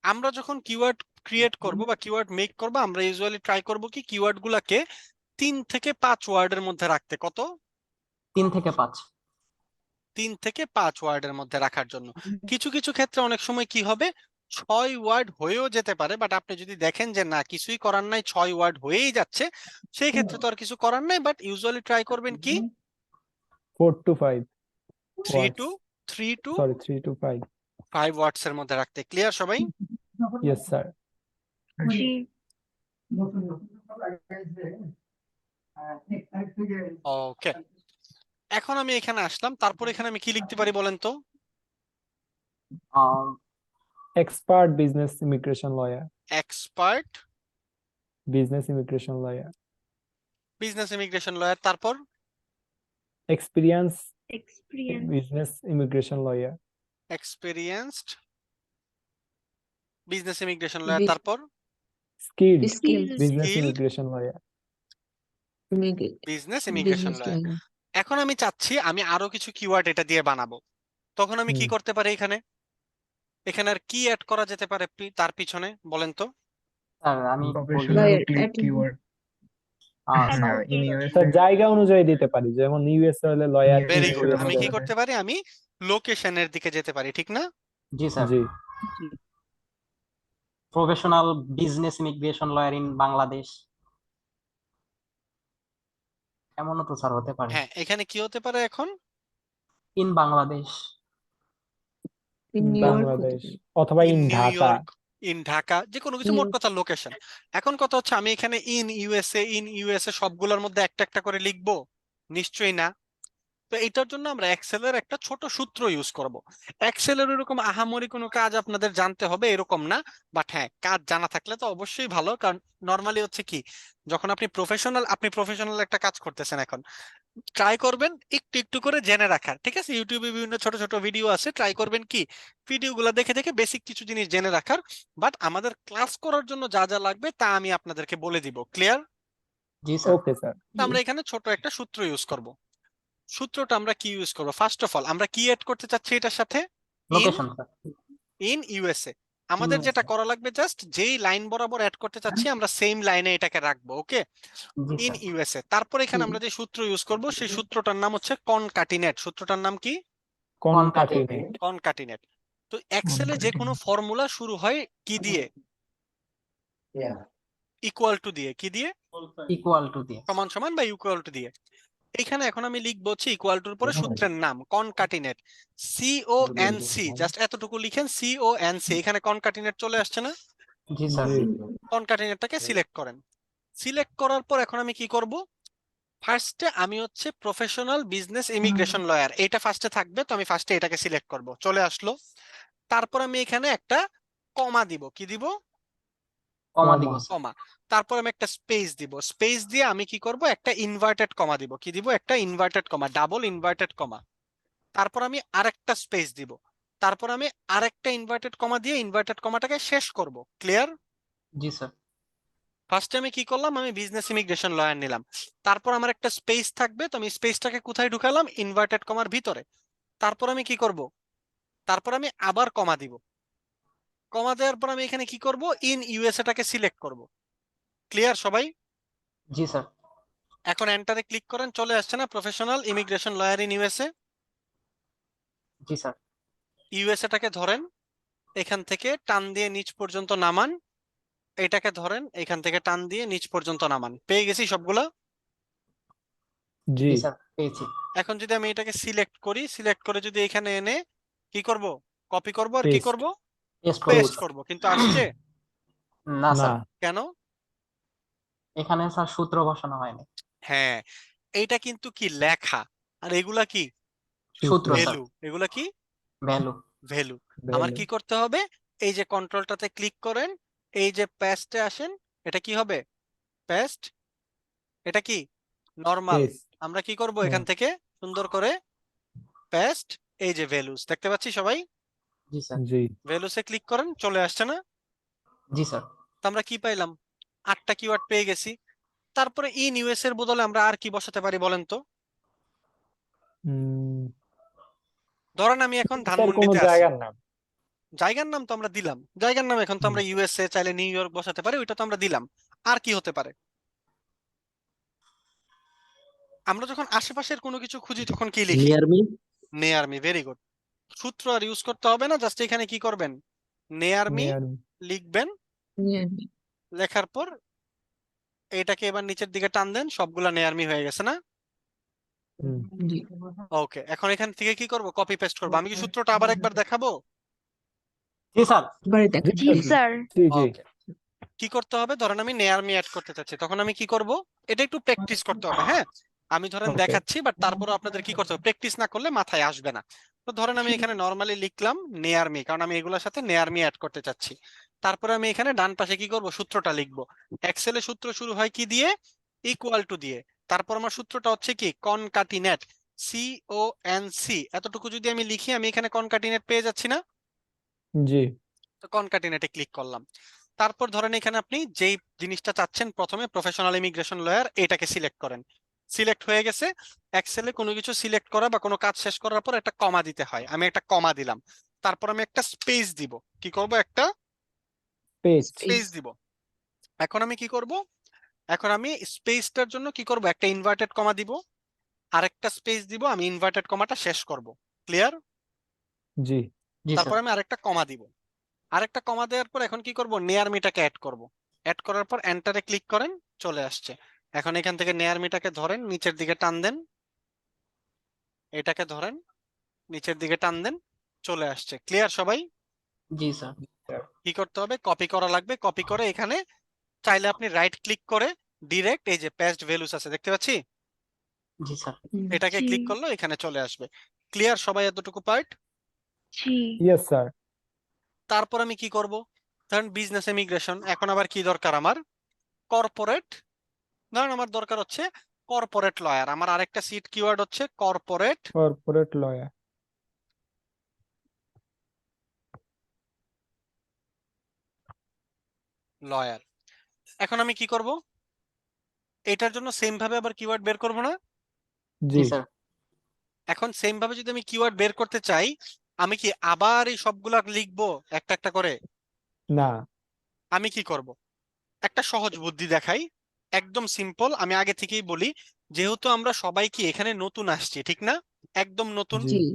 আমরা যখন কিওয়ার্ড ক্রিয়েট করব বা কিওয়ার্ড মেক করব, আমরা ইউজুয়ালি ট্রাই করব কি কিওয়ার্ড গুলাকে 3 থেকে 5 ওয়ার্ডের মধ্যে রাখতে। কত? 3 থেকে 5। 3 থেকে 5 ওয়ার্ডের মধ্যে রাখার জন্য। কিছু কিছু ক্ষেত্রে অনেক সময় কি হবে, 6 ওয়ার্ড হয়েও যেতে পারে, বাট আপনি যদি দেখেন যে না কিছুই করার নাই, 6 ওয়ার্ড হয়েই যাচ্ছে, সেই ক্ষেত্রে তো আর কিছু করার নাই। বাট ইউজুয়ালি ট্রাই করবেন কি 4 to 5 3 words. To 3 to 5. 5 words এর মধ্যে রাখতে। ক্লিয়ার সবাই? Yes sir. ওকে, এখন আমি এখানে আসলাম, তারপর এখানে আমি কি লিখতে পারি বলেন তো? Expert business immigration lawyer. Expert Business immigration lawyer. Business immigration lawyer, তারপর Experience Experience. business immigration lawyer. Experienced business immigration lawyer, তারপর Skilled Skilled business Skilled immigration lawyer. Business immigration lawyer. এখন আমি চাচ্ছি আমি আরো কিছু কিওয়ার্ড এটা দিয়ে বানাবো, তখন আমি কি করতে পারি? এখানে এখানে আর কি অ্যাড করা যেতে পারে তার পিছনে বলেন তো? স্যার আমি বলি। স্যার জায়গা অনুযায়ী দিতে পারি, যেমন ইউএসএ হলে লয়ার। Very good. আমি কি করতে পারি? আমি লোকেশনের দিকে যেতে পারি, ঠিক না? জি স্যার। জি। Professional business immigration lawyer in Bangladesh, এমনও তো স্যার হতে পারে। হ্যাঁ, এখানে কি হতে পারে এখন? ইন বাংলাদেশ। বাংলাদেশ অথবা in new Dhaka. York, in Dhaka, যে কোনো কিছু, মোট কথা লোকেশন। এখন কথা হচ্ছে আমি এখানে ইন ইউএসএ সবগুলোর মধ্যে একটা একটা করে লিখবো? নিশ্চয়ই না। তো এটার জন্য আমরা এক্সেলের একটা ছোট সূত্র ইউজ করব। এক্সেলের এরকম আহামরি কোনো কাজ আপনাদের জানতে হবে এরকম না, বাট হ্যাঁ কাজ জানা থাকলে তো অবশ্যই ভালো। কারণ নর্মালি হচ্ছে কি, যখন আপনি প্রফেশনাল একটা কাজ করতেছেন, এখন ট্রাই করবেন একটু একটু করে জেনে রাখার, ঠিক আছে? ইউটিউবে বিভিন্ন ছোট ছোট ভিডিও আছে, ট্রাই করবেন কি ভিডিওগুলো দেখে দেখে বেসিক কিছু জিনিস জেনে রাখার। বাট আমাদের ক্লাস করার জন্য যা যা লাগবে তা আমি আপনাদেরকে বলে দিব। ক্লিয়ার? জি স্যার। Okay sir. আমরা এখানে ছোট একটা সূত্র ইউজ করব। সূত্রটা আমরা কি ইউজ করব? ফার্স্ট অফ অল আমরা কি এড করতে চাচ্ছি এটার সাথে? Location sir. In USA. আমাদের যেটা করা লাগবে, জাস্ট যেই লাইন বরাবর অ্যাড করতে চাচ্ছি আমরা সেম লাইনে এটাকে রাখবো। ওকে, জি ইন স্যার। ইউএসএ। তারপর এখানে আমরা যে সূত্র ইউজ করব সেই সূত্রটার নাম হচ্ছে কনকাটিনেট। সূত্রটার নাম কি? কনকাটিনেট। কনকাটিনেট। তো এক্সেলে যে কোনো ফর্মুলা শুরু হয় কি দিয়ে? ইকুয়াল টু দিয়ে। কি দিয়ে? ইকুয়াল টু দিয়ে। সমান সমান বা ইকুয়াল টু দিয়ে। এখানে এখন আমি লিখবো হচ্ছে ইকুয়াল টুর পরে সূত্রের নাম কনকাটিনেট, CONC। জাস্ট এতটুকু লিখেন CONC। এখানে কনকাটিনেট চলে আসছে না? জি স্যার। কনকাটিনেটটাকে সিলেক্ট করেন। সিলেক্ট করার পর এখন আমি কি করব? ফার্স্টে আমি হচ্ছে প্রফেশনাল বিজনেস ইমিগ্রেশন লয়ার, এটা ফার্স্টে থাকবে, তো আমি ফার্স্টে এটাকে সিলেক্ট করব। চলে আসলো। তারপর আমি এখানে একটা কমা দিব। কি দিব? কমা দিব স্যার। কমা। তারপর আমি একটা স্পেস দিব। স্পেস দিয়ে আমি কি করব? একটা ইনভার্টেড কমা দিব। কি দিব? একটা inverted comma, double inverted comma. তারপর আমি আরেকটা স্পেস দিব। তারপর আমি আরেকটা ইনভার্টেড কমা দিয়ে ইনভার্টেড কমাটাকে শেষ করব। ক্লিয়ার? জি স্যার। ফার্স্টে আমি কি করলাম? আমি বিজনেস ইমিগ্রেশন লয়ার নিলাম। তারপর আমার একটা স্পেস থাকবে, তো আমি স্পেসটাকে কোথায় ঢুকালাম? ইনভার্টেড কমার ভিতরে। তারপর আমি কি করব? তারপর আমি আবার কমা দিব। কমা দেওয়ার পর আমি এখানে কি করব? ইন ইউএসএ টাকে সিলেক্ট করব। ক্লিয়ার সবাই? জি স্যার। এখন এন্টারে ক্লিক করেন, চলে আসছে না professional immigration lawyer in USA. জি স্যার। ইউএসএটাকে ধরেন, এখান থেকে টান দিয়ে নিচ পর্যন্ত নামান, এটাকে ধরেন এখান থেকে টান দিয়ে নিচ পর্যন্ত নামান। পেয়ে গেছি সবগুলো। জি জি স্যার, পেয়েছি। এখন যদি আমি এটাকে সিলেক্ট করি, সিলেক্ট করে যদি এখানে এনে কি করব, কপি করব আর কি Paste. করব, পেস্ট পেস্ট করব। করব, কিন্তু আসছে না না স্যার, কেন? এখানে স্যার সূত্র বসানো হয়নি। হ্যাঁ, এইটা কিন্তু কি লেখা, আর এগুলা কি সূত্র স্যার, ভ্যালু, এগুলা কি ভ্যালু। ভ্যালু। আমার value. কি করতে হবে, এই যে কন্ট্রোলটাতে ক্লিক করেন, এই যে পেস্টে আসেন, এটা কি হবে পেস্ট, এটা কি নরমাল। Paste. আমরা কি করব, এখান হ্যাঁ। থেকে সুন্দর করে পেস্ট, এই যে ভ্যালুস দেখতে পাচ্ছি সবাই, জি স্যার। জি ভ্যালুসে ক্লিক করেন, চলে আসছে না? জি স্যার। তো আমরা কি পাইলাম, 8টা কিওয়ার্ড পেয়ে গেছি। তারপরে ইন ইউএস এর বদলে আমরা আর কি বসাতে পারি বলেন তো? উম, ধরেন আমি এখন স্যার কোনো ধানমন্ডিতে আছি, জায়গার নাম। জায়গার নাম তো আমরা দিলাম, জায়গার নাম এখন তো আমরা হুম। ইউএসএ চাইলে নিউ ইয়র্ক বসাতে পারি, ওইটা তো আমরা দিলাম। আর কি হতে পারে? আমরা যখন আশেপাশের কোনো কিছু খুঁজি তখন কি লিখি? Near me. নেয়ার মি, ভেরি গুড। সূত্র আর ইউজ করতে হবে না, জাস্ট এখানে কি করবেন, নেয়ার মি Near. লিখবেন, Near. লেখার পর এটাকে এবার নিচের দিকে টান দেন, সবগুলা নেয়ার মি হয়ে গেছে না? হুম। জি। ওকে, এখন এখান থেকে কি করব, কপি পেস্ট করবো। আমি কি সূত্রটা আবার একবার দেখাবো? জি স্যার। এবারে দেখা জি স্যার। জি জি ওকে, কি করতে হবে, ধরেন আমি নেয়ার মি অ্যাড করতে চাচ্ছি, তখন আমি কি করব, এটা একটু প্র্যাকটিস করতে হবে। হ্যাঁ, আমি ধরেন Okay. দেখাচ্ছি, বাট তারপরে আপনাদের কি করতে হবে, প্র্যাকটিস না করলে মাথায় আসবে না। তো ধরেন আমি এখানে নর্মালি লিখলাম নেয়ার মি, কারণ আমি এগুলোর সাথে নেয়ার মি অ্যাড করতে চাচ্ছি। তারপরে আমি এখানে ডান পাশে কি করব, সূত্রটা লিখবো। এক্সেলে সূত্র শুরু হয় কি দিয়ে, ইকুয়াল টু দিয়ে। তারপর আমার সূত্রটা হচ্ছে কি কনকাটিনেট, CONC, এতটুকু যদি আমি লিখি, আমি এখানে কনকাটিনেট পেয়ে যাচ্ছি না? জি তো কনকাটিনেটে ক্লিক করলাম। তারপর ধরেন এখানে আপনি যেই জিনিসটা চাচ্ছেন, প্রথমে প্রফেশনাল ইমিগ্রেশন লয়ার, এটাকে সিলেক্ট করেন। সিলেক্ট হয়ে গেছে। এক্সেলে কোনো কিছু সিলেক্ট করা বা কোনো কাজ শেষ করার পর একটা কমা দিতে হয়, আমি একটা কমা দিলাম। তারপর আমি একটা স্পেস দিব, কি করব, একটা পেস্ট। স্পেস দিব। এখন আমি কি করব, এখন আমি স্পেসটার জন্য কি করব, একটা ইনভার্টেড কমা দিব, আরেকটা স্পেস দিব, আমি ইনভার্টেড কমাটা শেষ করব। ক্লিয়ার? জি জি তারপর স্যার। আমি আরেকটা কমা দিব, আরেকটা কমা দেওয়ার পর এখন কি করব, নেয়ার মিটাকে অ্যাড করব। অ্যাড করার পর এন্টারে ক্লিক করেন, চলে আসছে। এখন এখান থেকে নেয়ার মিটাকে ধরেন, নিচের দিকে টান দেন, এটাকে ধরেন, নিচের দিকে টান দেন, চলে আসছে। ক্লিয়ার সবাই? জি স্যার। কি করতে হবে, কপি করা লাগবে। কপি করে এখানে চাইলে আপনি রাইট ক্লিক করে ডিরেক্ট এই যে পেস্ট ভ্যালুস আছে দেখতে পাচ্ছি, জি স্যার। এটাকে ক্লিক করলে এখানে চলে আসবে। ক্লিয়ার সবাই এতটুকু পার্ট? Yes sir. তারপর আমি কি করব, ধরেন বিজনেস ইমিগ্রেশন, এখন আবার কি দরকার আমার, কর্পোরেট। ধরেন আমার দরকার হচ্ছে কর্পোরেট লয়ার, আমার আরেকটা সিট কিওয়ার্ড হচ্ছে কর্পোরেট কর্পোরেট লয়ার। লয়ার। এখন আমি কি করব, এটার জন্য সেম ভাবে আবার কিওয়ার্ড বের করব না? জি জি স্যার। এখন সেম ভাবে যদি আমি কিওয়ার্ড বের করতে চাই, আমি কি আবার এই সবগুলা লিখবো একটা একটা করে? না। আমি কি করব, একটা সহজ বুদ্ধি দেখাই, একদম সিম্পল। আমি আগে থেকেই বলি, যেহেতু আমরা সবাই কি এখানে নতুন আসছি, ঠিক না, একদম নতুন। জি জি।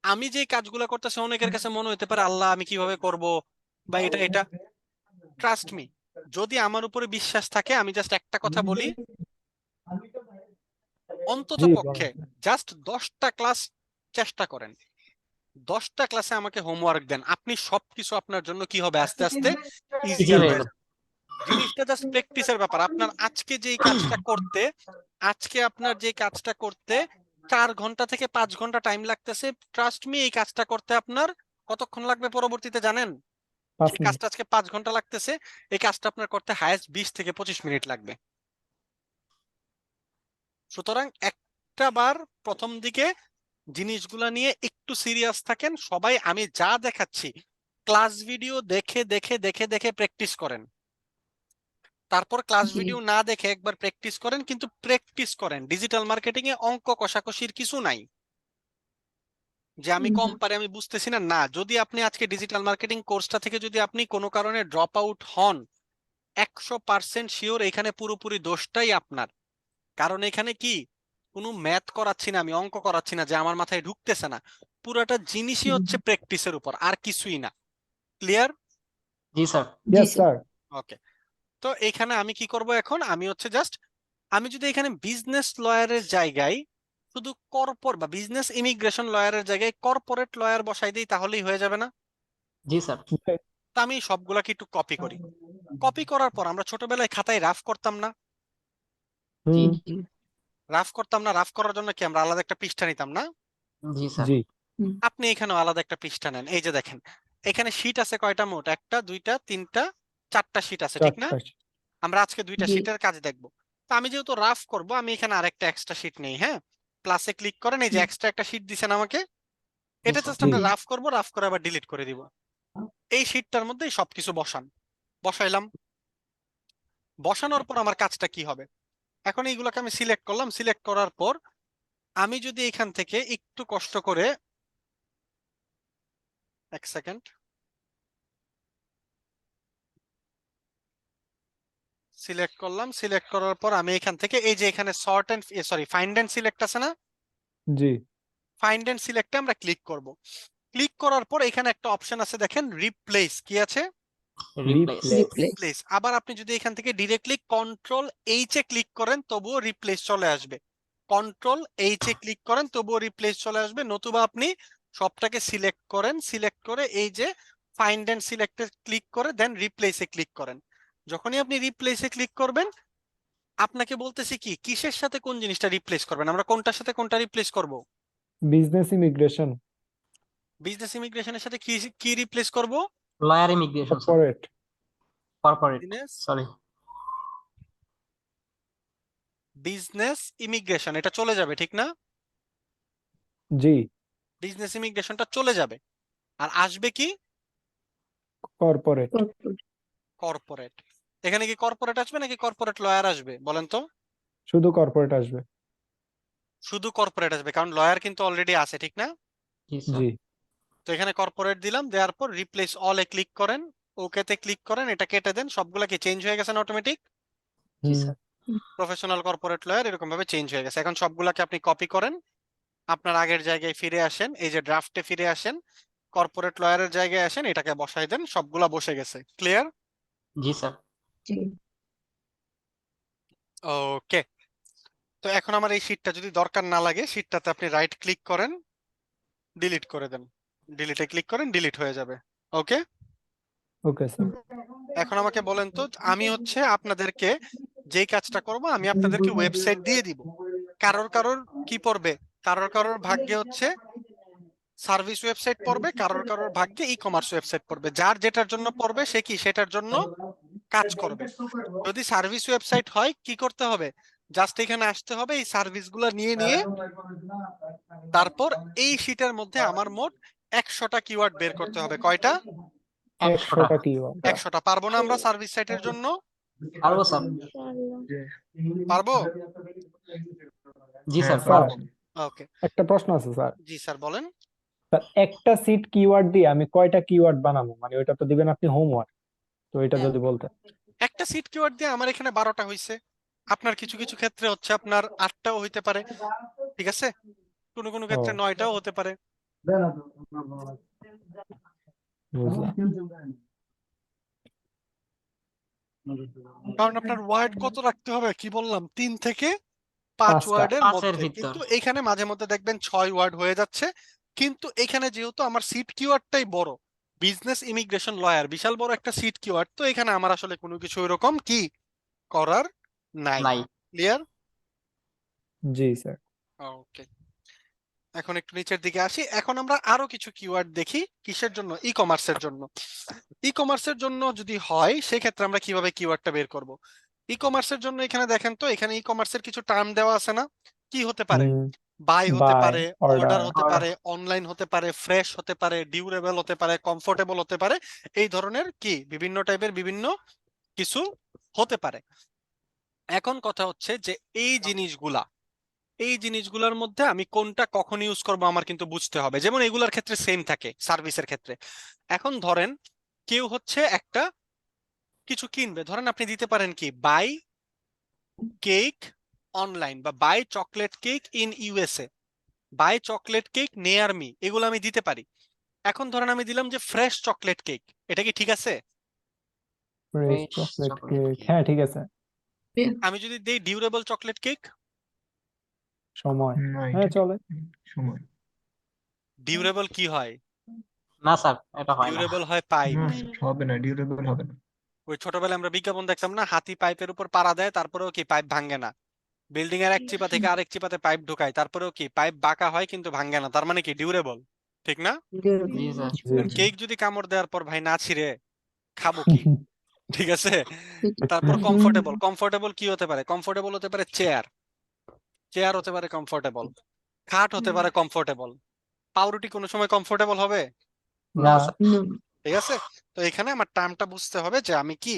আমি যে কাজগুলো করতেছি অনেকের কাছে মনে হতে পারে আল্লাহ আমি কিভাবে করব, বা এটা এটা। ট্রাস্ট মি, যদি আমার উপরে বিশ্বাস থাকে, আমি জাস্ট একটা কথা বলি, অন্তত জি পক্ষে বলেন। জাস্ট 10টা ক্লাস চেষ্টা করেন, 10টা ক্লাসে আমাকে হোমওয়ার্ক দেন, আপনি সবকিছু আপনার জন্য কি হবে, আস্তে আস্তে ইজি ইজিয়ার হয়ে হয়ে গেল। যাবে। জিনিসটা জাস্ট প্র্যাকটিসের ব্যাপার। আপনার আজকে যেই কাজটা করতে, আজকে আপনার যে কাজটা করতে 4 ঘন্টা থেকে 5 ঘন্টা টাইম লাগতেছে, ট্রাস্ট মি এই কাজটা করতে আপনার কতক্ষণ লাগবে পরবর্তীতে জানেন? 5 যে মিনিট। কাজটা আজকে 5 ঘন্টা লাগতেছে, এই কাজটা আপনার করতে হায়েস্ট 20 থেকে 25 মিনিট লাগবে। সুতরাং একটা বার প্রথম দিকে জিনিসগুলা নিয়ে একটু সিরিয়াস থাকেন সবাই। আমি যা দেখাচ্ছি ক্লাস ভিডিও দেখে দেখে দেখে দেখে প্র্যাকটিস করেন, তারপর ক্লাস জি। ভিডিও না দেখে একবার প্র্যাকটিস করেন, কিন্তু প্র্যাকটিস করেন। ডিজিটাল মার্কেটিং এ অঙ্ক কষাকষির কিছু নাই, যে আমি কম পারি আমি বুঝতেছি না, না। যদি আপনি আজকে ডিজিটাল মার্কেটিং কোর্সটা থেকে যদি আপনি কোনো কারণে ড্রপ আউট হন, 100% শিওর এখানে পুরোপুরি দোষটাই আপনার। কারণ এখানে কি কোনো ম্যাথ করাচ্ছি না, আমি অঙ্ক করাচ্ছি না যে আমার মাথায় ঢুকতেছে না, পুরাটা জিনিসই হচ্ছে প্র্যাকটিসের উপর, আর কিছুই না। ক্লিয়ার? জি স্যার। Yes sir. ওকে, তো এখানে আমি কি করব এখন, আমি হচ্ছে জাস্ট আমি যদি এখানে বিজনেস লয়ারের জায়গায় শুধু বা বিজনেস ইমিগ্রেশন লয়ারের জায়গায় কর্পোরেট লয়ার বসাই দিই তাহলেই হয়ে যাবে না? জি স্যার। তা আমি সবগুলাকে একটু কপি করি। কপি করার পর আমরা ছোটবেলায় খাতায় রাফ করতাম না? জি হুম, রাফ করতাম না? রাফ করার জন্য কি আমরা আলাদা একটা পৃষ্ঠা নিতাম না? জি স্যার। জি আপনি এখানেও আলাদা একটা পৃষ্ঠা নেন। এই যে দেখেন, এখানে শীট আছে কয়টা মোট? একটা, দুইটা, তিনটা, চারটা শীট আছে, ঠিক না? চারটা। আমরা আজকে দুইটা জি। শীটের কাজ দেখব। তো আমি যেহেতু রাফ করব, আমি এখানে আরেকটা এক্সট্রা শীট নেই। হ্যাঁ, প্লাসে ক্লিক করেন, এই যে এক্সট্রা একটা শীট দিছেন আমাকে, এটা জি, জাস্ট স্যার। আমরা রাফ করব, রাফ করে আবার ডিলিট করে দিব। এই শীটটার মধ্যেই সবকিছু বসান। বসাইলাম। বসানোর পর আমার কাজটা কি হবে? এখন এইগুলোকে আমি সিলেক্ট করলাম। সিলেক্ট করার পর আমি যদি এখান থেকে একটু কষ্ট করে, এক সেকেন্ড, সিলেক্ট করলাম। সিলেক্ট করার পর আমি এখান থেকে এই যে এখানে sort and find and select আছে না? জি ফাইন্ড এন্ড সিলেক্টে আমরা ক্লিক করব। ক্লিক করার পর এখানে একটা অপশন আছে দেখেন, রিপ্লেস। কি আছে? রিপ্লেস। রিপ্লেস। আবার আপনি যদি এখান থেকে directly control H A click করেন তবুও রিপ্লেস চলে আসবে। কন্ট্রোল এইচ এ ক্লিক করেন তবুও রিপ্লেস চলে আসবে। নতুবা আপনি সবটাকে সিলেক্ট করেন, সিলেক্ট করে এই যে ফাইন্ড এন্ড সিলেক্টে ক্লিক করে দেন রিপ্লেসে ক্লিক করেন। যখনই আপনি রিপ্লেসে ক্লিক করবেন, আপনাকে বলতেছি কি কিসের সাথে কোন জিনিসটা রিপ্লেস করবেন, আমরা কোনটার সাথে কোনটা রিপ্লেস করব? বিজনেস ইমিগ্রেশন বিজনেস ইমিগ্রেশনের সাথে কি কি রিপ্লেস করব? Lawyer immigration sir. Corporate. Corporate. Business sorry. Business immigration এটা চলে যাবে, ঠিক না? জি বিজনেস ইমিগ্রেশনটা চলে যাবে, আর আসবে কি? কর্পোরেট। কর্পোরেট। এখানে কি কর্পোরেট আসবে নাকি কর্পোরেট লয়ার আসবে বলেন তো? শুধু কর্পোরেট আসবে। শুধু কর্পোরেট আসবে, কারণ লয়ার কিন্তু অলরেডি আছে, ঠিক না? জি স্যার। জি তো এখানে কর্পোরেট দিলাম, দেওয়ার পর রিপ্লেস অল এ ক্লিক করেন, ওকে তে ক্লিক করেন, এটা কেটে দেন। সবগুলা কি চেঞ্জ হয়ে গেছে না অটোমেটিক? জি হুম স্যার। প্রফেশনাল কর্পোরেট লয়ার এরকম ভাবে চেঞ্জ হয়ে গেছে। এখন সবগুলাকে আপনি কপি করেন, আপনার আগের জায়গায় ফিরে আসেন, এই যে ড্রাফটে ফিরে আসেন, কর্পোরেট লয়ারের জায়গায় আসেন, এটাকে বসাই দেন, সবগুলা বসে গেছে। ক্লিয়ার? জি স্যার। জি। ওকে, তো এখন আমার এই শীটটা যদি দরকার না লাগে, শীটটাতে আপনি রাইট ক্লিক করেন, ডিলিট করে দেন। ডিলিটে ক্লিক করেন, ডিলিট হয়ে যাবে। ওকে, ওকে স্যার। এখন আমাকে বলেন তো, আমি হচ্ছে আপনাদেরকে যেই কাজটা করব, আমি আপনাদেরকে ওয়েবসাইট দিয়ে দিব। কারোর কারোর কি পড়বে? কারোর কারোর ভাগ্যে হচ্ছে সার্ভিস ওয়েবসাইট পড়বে, কারোর কারোর ভাগ্যে ই কমার্স ওয়েবসাইট পড়বে। যার যেটার জন্য পড়বে সে কি সেটার জন্য কাজ করবে। যদি সার্ভিস ওয়েবসাইট হয় কি করতে হবে? জাস্ট এখানে আসতে হবে, এই সার্ভিসগুলো নিয়ে নিয়ে তারপর এই শীটের মধ্যে আমার মোট 100টা কিওয়ার্ড বের করতে হবে। কয়টা? 100টা কিওয়ার্ড। 100টা। পারবো না আমরা সার্ভিস সাইটের জন্য? পারবো স্যার। পারবো? জি স্যার স্যার পারবো। ওকে, একটা প্রশ্ন আছে স্যার। জি স্যার বলেন। স্যার একটা সিট কিওয়ার্ড দিয়ে আমি কয়টা কিওয়ার্ড বানাবো, মানে ওইটা তো দিবেন আপনি হোমওয়ার্ক, তো এটা যদি বলতেন। একটা সিট কিওয়ার্ড দিয়ে আমার এখানে 12টা হইছে। আপনার কিছু কিছু ক্ষেত্রে হচ্ছে আপনার 8টাও হইতে পারে, ঠিক আছে? কোনো কোনো ক্ষেত্রে ও 9টাও হতে পারে। বুঝলাম। কারণ আপনার ওয়ার্ড কত রাখতে হবে কি বললাম, 3 থেকে 5 5টা। ওয়ার্ডের 5-এর মধ্যে। ভিতর। কিন্তু এখানে মাঝে মধ্যে দেখবেন 6 ওয়ার্ড হয়ে যাচ্ছে। কিন্তু এখানে যেহেতু আমার সিট কিওয়ার্ডটাই বড়, বিজনেস ইমিগ্রেশন লয়ার বিশাল বড় একটা সিট কিওয়ার্ড, তো এখানে আমার আসলে কোনো কিছু এরকম কি করার নাই। নাই। ক্লিয়ার? জি স্যার। ওকে, এখন একটু নিচের দিকে আসি। এখন আমরা আরো কিছু কিওয়ার্ড দেখি কিসের জন্য, ই কমার্সের জন্য। ই কমার্সের জন্য যদি হয় সেক্ষেত্রে আমরা কিভাবে কিওয়ার্ডটা বের করব? ই কমার্সের জন্য এখানে দেখেন তো, এখানে ই কমার্সের কিছু টার্ম দেওয়া আছে না? কি হতে পারে? বাই হতে বাই, পারে, অর্ডার। অর্ডার হতে পারে, অনলাইন হতে পারে, ফ্রেশ হতে পারে, ডিউরেবল হতে পারে, কমফোর্টেবল হতে পারে। এই ধরনের কি বিভিন্ন টাইপের বিভিন্ন কিছু হতে পারে। এখন কথা হচ্ছে যে এই জিনিসগুলোর মধ্যে আমি কোনটা কখন ইউজ করব আমার কিন্তু বুঝতে হবে। যেমন এগুলোর ক্ষেত্রে সেম থাকে সার্ভিসের ক্ষেত্রে। এখন ধরেন কেউ হচ্ছে একটা কিছু কিনবে, ধরেন আপনি দিতে পারেন কি বাই কেক অনলাইন বা buy chocolate cake in USA, buy chocolate cake near me, এগুলো আমি দিতে পারি। এখন ধরেন আমি দিলাম যে ফ্রেশ চকলেট কেক, এটা কি ঠিক আছে? Fresh fresh chocolate chocolate cake, cake হ্যাঁ ঠিক আছে। আমি যদি দিই ডিউরেবল চকলেট কেক, সময়, না হ্যাঁ এটা চলে। সময় ডিউরেবল কি হয়? না স্যার, এটা হয় না। ডিউরেবল হয় পাইপ। না হবে না, ডিউরেবল হবে না। ওই ছোটবেলায় আমরা বিজ্ঞাপন দেখতাম না, হাতি পাইপের উপর পাড়া দেয় তারপরেও কি পাইপ ভাঙে না, বিল্ডিং এর এক চিপা থেকে আরেক চিপাতে পাইপ ঢুকায় তারপরেও কি পাইপ বাঁকা হয় কিন্তু ভাঙে না, তার মানে কি ডিউরেবল, ঠিক না? জি স্যার। জি জি। কেক যদি কামড় দেওয়ার পর ভাই না ছিঁড়ে খাবো কি? ঠিক আছে। তারপর কমফোর্টেবল, কমফোর্টেবল কি হতে পারে? কমফোর্টেবল হতে পারে চেয়ার, চেয়ার হতে পারে কমফোর্টেবল, খাট হতে পারে কমফোর্টেবল। পাউরুটি কোনো সময় কমফোর্টেবল হবে? না না, স্যার। ঠিক আছে। তো এখানে আমার টার্মটা বুঝতে হবে যে আমি কি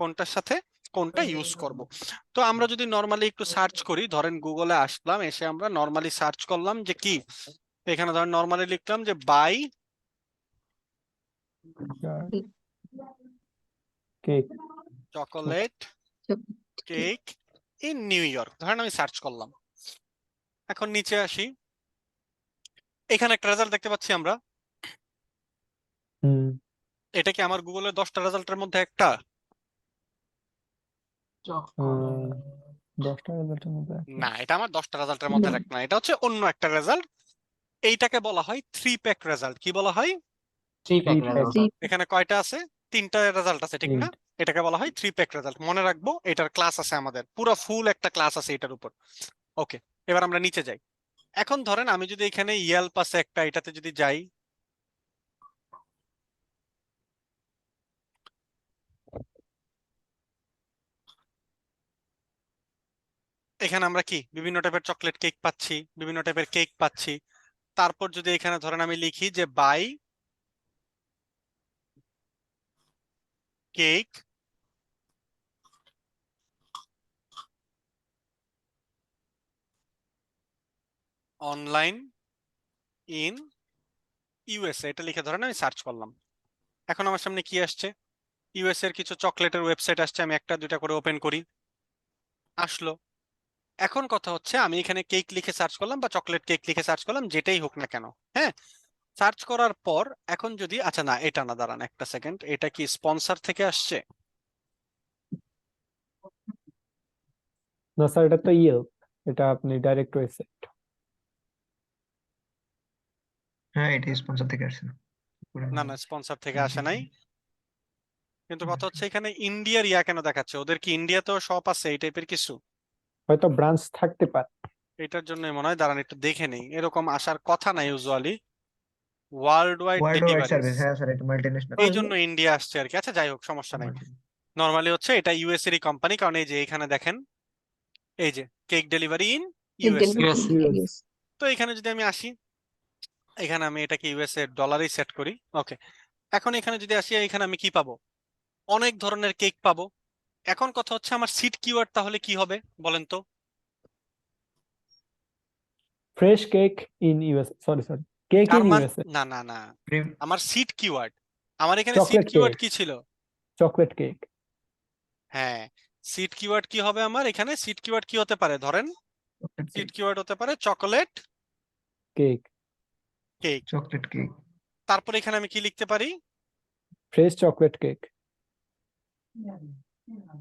কোনটার সাথে কোনটা ইউজ করব। তো আমরা যদি নরমালি একটু সার্চ করি, ধরেন গুগলে আসলাম, এসে আমরা নরমালি সার্চ করলাম যে কি, এখানে ধরেন নরমালি লিখলাম যে buy cake, chocolate cake in New York, ধরেন আমি সার্চ করলাম। এখন নিচে আসি, এখানে একটা রেজাল্ট দেখতে পাচ্ছি আমরা। হুম, এটা কি আমার গুগলের 10টা রেজাল্টের মধ্যে একটা? চকোলেট 10টা রেজাল্টের মধ্যে একটা। না, এটা আমার 10টা রেজাল্টের মধ্যে একটা না, এটা হচ্ছে অন্য একটা রেজাল্ট। এইটাকে বলা হয় 3 প্যাক রেজাল্ট। কি বলা হয়? 3 প্যাক Three রেজাল্ট pack. এখানে কয়টা আছে? 3টা রেজাল্ট আছে, ঠিক না? 8. এটাকে বলা হয় 3 প্যাক রেজাল্ট। মনে রাখবো, এটার ক্লাস আছে আমাদের, পুরো ফুল একটা ক্লাস আছে এটার উপর। ওকে, এবার আমরা নিচে যাই। এখন ধরেন আমি যদি এখানে ইয়েল্প আছে একটা, এটাতে যদি যাই, এখানে আমরা কি বিভিন্ন টাইপের চকলেট কেক পাচ্ছি, বিভিন্ন টাইপের কেক পাচ্ছি। তারপর যদি এখানে ধরেন আমি লিখি যে buy cake online in USA, এটা লিখে ধরেন আমি সার্চ করলাম। এখন আমার সামনে কি আসছে? ইউএস এর কিছু চকলেটের ওয়েবসাইট আসছে, আমি একটা দুইটা করে ওপেন করি, আসলো। এখন কথা হচ্ছে আমি এখানে কেক লিখে সার্চ করলাম বা চকলেট কেক লিখে সার্চ করলাম, যেটাই হোক না কেন, হ্যাঁ। সার্চ করার পর এখন যদি, আচ্ছা না এটা না, দাঁড়ান একটা সেকেন্ড, এটা কি স্পন্সর থেকে আসছে? না স্যার, এটা তো ইয়েল্প, এটা আপনি ডাইরেক্ট ওয়েবসাইট। হ্যাঁ এটা স্পন্সর থেকে আসছে না। না না, স্পন্সর থেকে আসে নাই, কিন্তু কথা হচ্ছে এখানে ইন্ডিয়ার ইয়া কেন দেখাচ্ছে? ওদের কি ইন্ডিয়াতেও শপ আছে এই টাইপের কিছু? হয়তো ব্রাঞ্চ থাকতে পারে। এটার জন্য মনে হয়, দাঁড়ান একটু দেখে নেই, এরকম আসার কথা না usually. World wide world wide deliveries, service, হ্যাঁ স্যার এটা মাল্টিনেশনাল। এই জন্য ইন্ডিয়া আসছে আর কি। আচ্ছা যাই হোক, সমস্যা নাই। নরমালি হচ্ছে এটা ইউএস এরই কোম্পানি, কারণ এই যে এখানে দেখেন, এই যে cake delivery in USA. US. তো এখানে যদি আমি আসি, এখানে আমি এটাকে ইউএসএ ডলারেই সেট করি। ওকে, এখন এখানে যদি আসি, এখানে আমি কি পাবো? অনেক ধরনের কেক পাবো। এখন কথা হচ্ছে আমার সিট কিওয়ার্ড তাহলে কি হবে বলেন তো? Fresh cake in US, sorry cake তার ইন মান ইউএসএ। না না না, আমার সিট কিওয়ার্ড, আমার এখানে সিট চকলেট কিওয়ার্ড কেক, কি ছিল? Chocolate cake. হ্যাঁ, সিট কিওয়ার্ড কি হবে আমার এখানে? সিট কিওয়ার্ড কি হতে পারে? ধরেন সিট কিওয়ার্ড হতে পারে chocolate cake, cake. Chocolate cake, তারপর এখানে আমি কি লিখতে পারি? Fresh chocolate cake,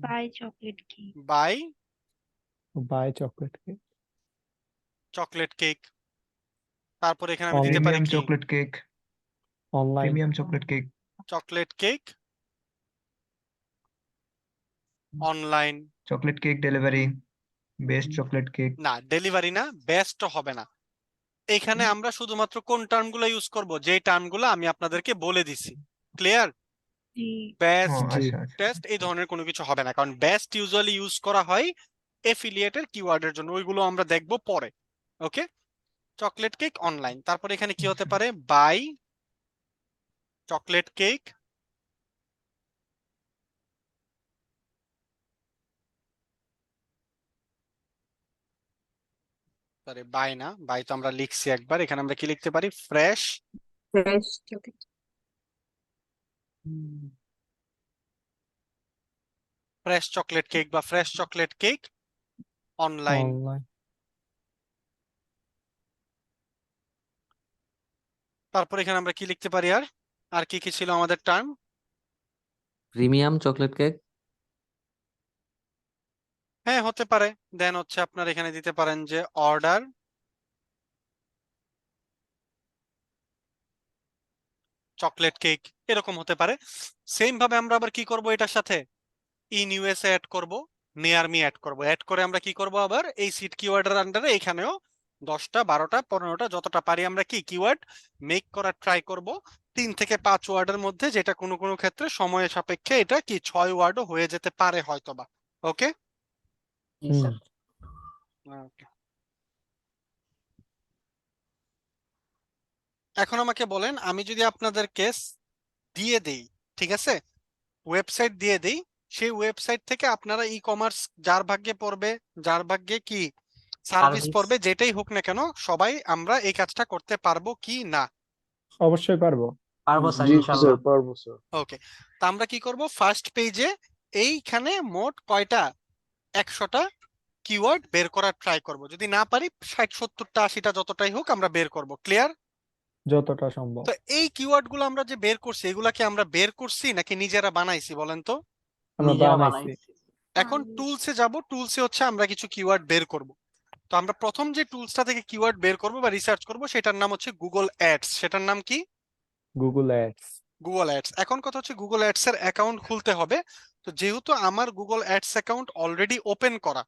buy chocolate cake. Buy buy chocolate cake, chocolate cake. তারপর এখানে আমি দিতে পারি প্রিমিয়াম কি? Chocolate cake, online, premium chocolate cake, chocolate cake online. Chocolate cake delivery, best chocolate cake. না, ডেলিভারি না, বেস্ট হবে না। এখানে আমরা শুধুমাত্র কোন টার্মগুলো ইউজ করব? যে টার্মগুলো আমি আপনাদেরকে বলে দিছি। ক্লিয়ার? জি। ও বেস্ট, আচ্ছা আচ্ছা। টেস্ট, এই ধরনের কোনো কিছু হবে না, কারণ বেস্ট ইউজুয়ালি ইউজ করা হয় এফিলিয়েটের কিওয়ার্ডের জন্য, ওইগুলো আমরা দেখব পরে। Okay, chocolate cake online. তারপর এখানে কি হতে পারে? Buy chocolate cake sorry buy না, বাই তো আমরা লিখছি একবার। এখানে আমরা কি লিখতে পারি? Fresh fresh chocolate fresh chocolate cake বা fresh chocolate cake online. Online. তারপর এখানে আমরা কি লিখতে পারি আর আর কি কি ছিল আমাদের টার্ম? Premium chocolate cake. হ্যাঁ, হতে পারে। দেন হচ্ছে আপনার এখানে দিতে পারেন যে অর্ডার চকলেট কেক, এরকম হতে পারে। সেম ভাবে আমরা আবার কি করব এটার সাথে? ইন ইউএসএ অ্যাড করব, নিয়ার মি অ্যাড করব। অ্যাড করে আমরা কি করব আবার এই সিট কিওয়ার্ডের আন্ডারে এখানেও 10টা 12টা 15টা যতটা পারি আমরা কি কিওয়ার্ড মেক করার ট্রাই করব 3 থেকে 5 ওয়ার্ডের মধ্যে, যেটা কোনো কোনো ক্ষেত্রে সময়ের সাপেক্ষে এটা কি 6 ওয়ার্ডও হয়ে যেতে পারে হয়তোবা। ওকে। জি হুম। স্যার। এখন আমাকে বলেন, আমি যদি আপনাদেরকে দিয়ে দেই, ঠিক আছে, ওয়েবসাইট দিয়ে দেই, সেই ওয়েবসাইট থেকে আপনারা ই কমার্স যার ভাগ্যে পড়বে, যার ভাগ্যে কি সার্ভিস সার্ভিস। পড়বে, যেটাই হোক না কেন, সবাই আমরা এই কাজটা করতে পারবো কি না? অবশ্যই পারবো। পারবো স্যার জি ইনশাল্লাহ। স্যার, পারবো স্যার। ওকে। তা আমরা কি করব, ফার্স্ট পেজে এইখানে মোট কয়টা 100টা কিওয়ার্ড বের করার ট্রাই করব। যদি না পারি 60 70টা 80টা যতটাই হোক আমরা বের করব। ক্লিয়ার? যতটা সম্ভব। তো এই কিওয়ার্ড গুলো আমরা যে বের করছি, এগুলা কি আমরা বের করছি নাকি নিজেরা বানাইছি বলেন তো? আমরা নিজেরা বানাইছি। বানাইছি। এখন টুলসে যাব, টুলসে হচ্ছে আমরা কিছু কিওয়ার্ড বের করব। তো আমরা প্রথম যে টুলসটা থেকে কিওয়ার্ড বের করব বা রিসার্চ করব সেটার নাম হচ্ছে গুগল অ্যাডস। সেটার নাম কি? Google ads. Google ads. এখন কথা হচ্ছে গুগল অ্যাডস এর অ্যাকাউন্ট খুলতে হবে। তো যেহেতু আমার Google ads account already open করা,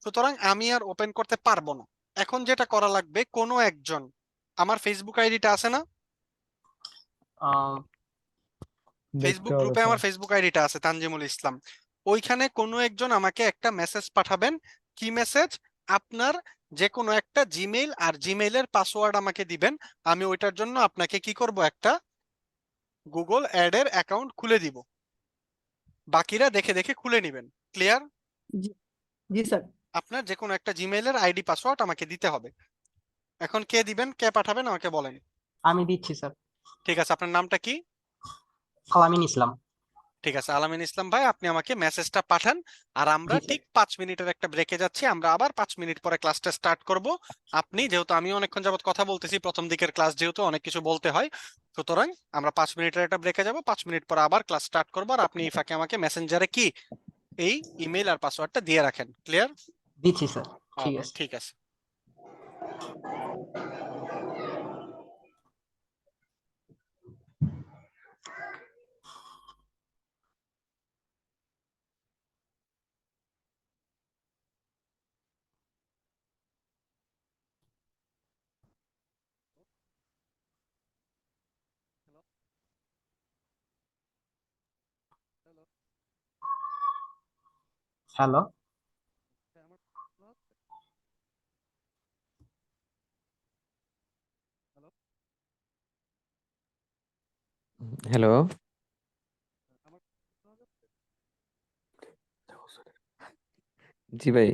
সুতরাং আমি আর ওপেন করতে পারবো না। এখন যেটা করা লাগবে, কোনো একজন, আমার ফেসবুক আইডিটা আছে না, আহ, দেখতে ফেসবুক হবে গ্রুপে আমার স্যার। ফেসবুক আইডিটা আছে তানজিমুল ইসলাম, ওইখানে কোনো একজন আমাকে একটা মেসেজ পাঠাবেন। কি মেসেজ? আপনার যে কোনো একটা জিমেইল আর জিমেইলের পাসওয়ার্ড আমাকে দিবেন। আমি ওইটার জন্য আপনাকে কি করব, একটা গুগল অ্যাড এর অ্যাকাউন্ট খুলে দিব। বাকিরা দেখে দেখে খুলে নেবেন। ক্লিয়ার? জি জি স্যার। আপনার যে কোনো একটা জিমেইলের আইডি পাসওয়ার্ড আমাকে দিতে হবে। এখন কে দিবেন, কে পাঠাবেন আমাকে বলেন। আমি দিচ্ছি স্যার। ঠিক আছে, আপনার নামটা কি? আলামিন ইসলাম। ঠিক আছে, আলামিন ইসলাম ভাই, আপনি আমাকে মেসেজটা পাঠান। আর আমরা জি স্যার। ঠিক 5 মিনিটের একটা ব্রেকে যাচ্ছি, আমরা আবার 5 মিনিট পরে ক্লাসটা স্টার্ট করব। আপনি যেহেতু, আমি অনেকক্ষণ যাবত কথা বলতেছি, প্রথম দিকের ক্লাস যেহেতু অনেক কিছু বলতে হয়, সুতরাং আমরা 5 মিনিটের একটা ব্রেকে যাব, 5 মিনিট পরে আবার ক্লাস স্টার্ট করবো। আর আপনি এই ফাঁকে আমাকে মেসেঞ্জারে কি এই ইমেল আর পাসওয়ার্ডটা দিয়ে রাখেন। ক্লিয়ার? দিচ্ছি স্যার। ঠিক ওকে, আছে। ঠিক আছে। হ্যালো। হ্যালো। জি ভাই।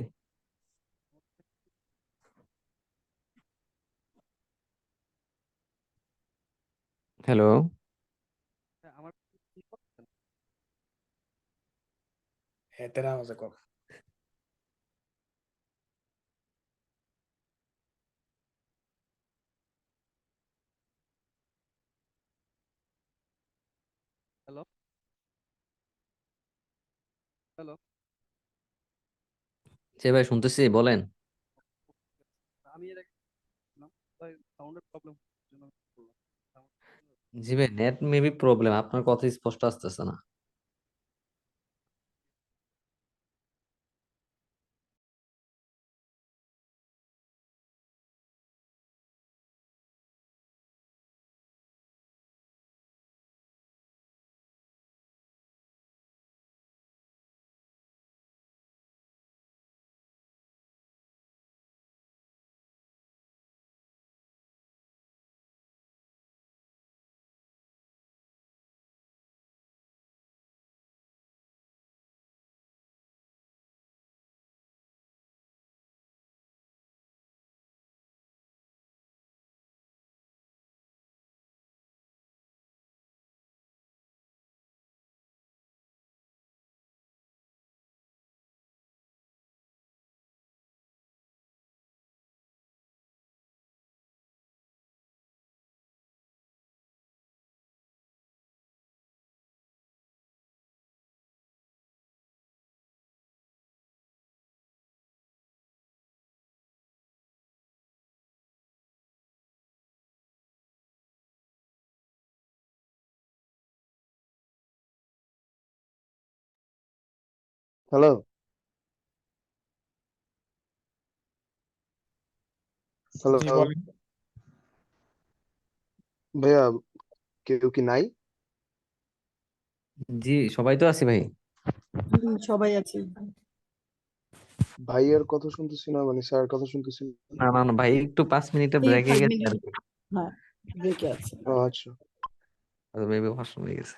হ্যালো। জি ভাই, শুনতেছি, বলেন। জি ভাই, নেট মেবি প্রবলেম, আপনার কথা স্পষ্ট আসতেছে না। হ্যালো হ্যালো জি বলেন। ভাইয়া, কেউ কি নাই? জি সবাই তো আছি ভাই। সবাই আছি। ভাইয়ের কথা শুনতেছি না, মানে স্যার কথা শুনতেছি না। না না না ভাই, একটু 5 মিনিটে এই ব্রেকে 5 গেছে মিনিট আর কি। হ্যাঁ ব্রেকে আছে। ও আচ্ছা। মেবি ওয়াশরুম হয়ে গেছে।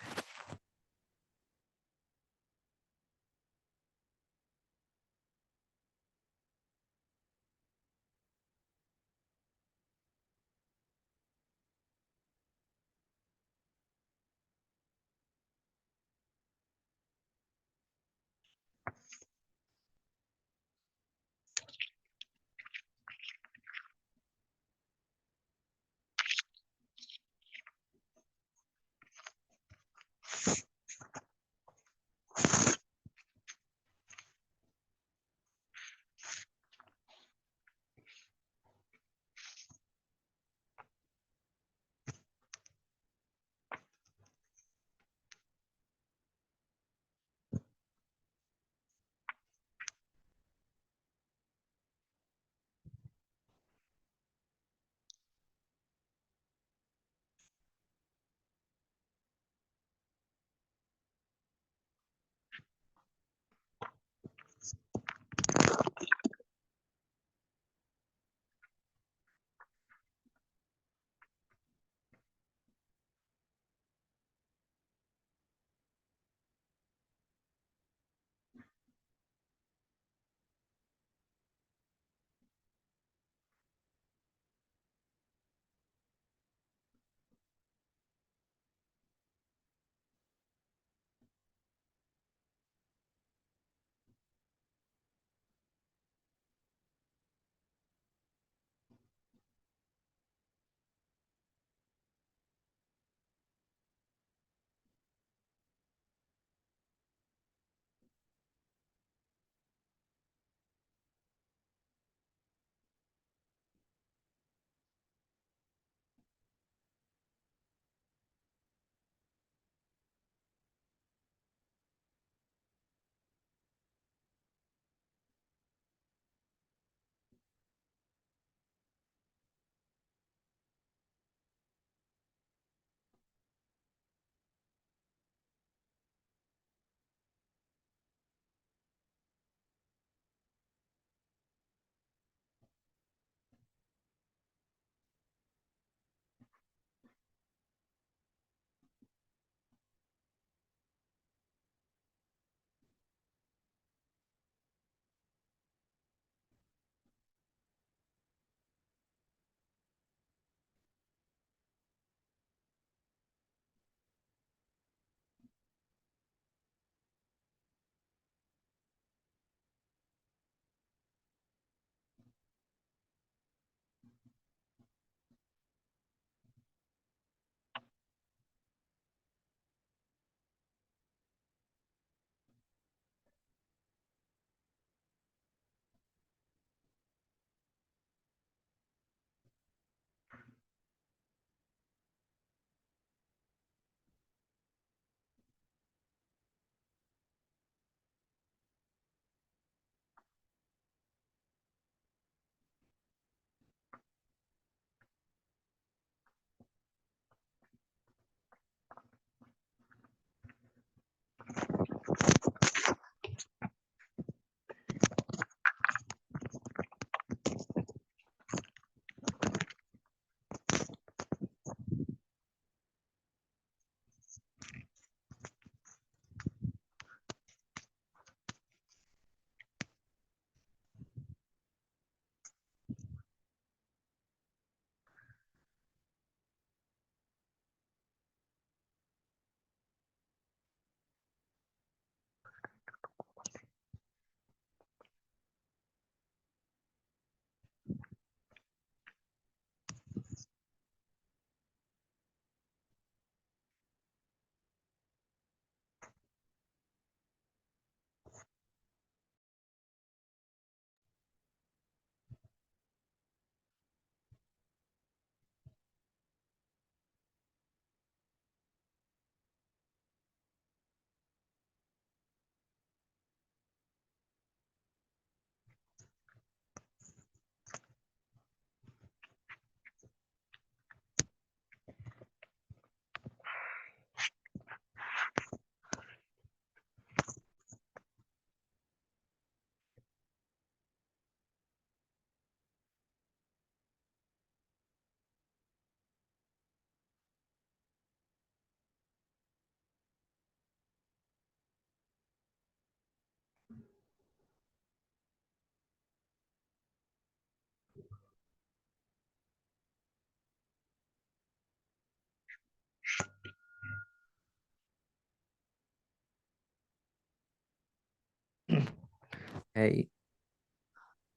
এই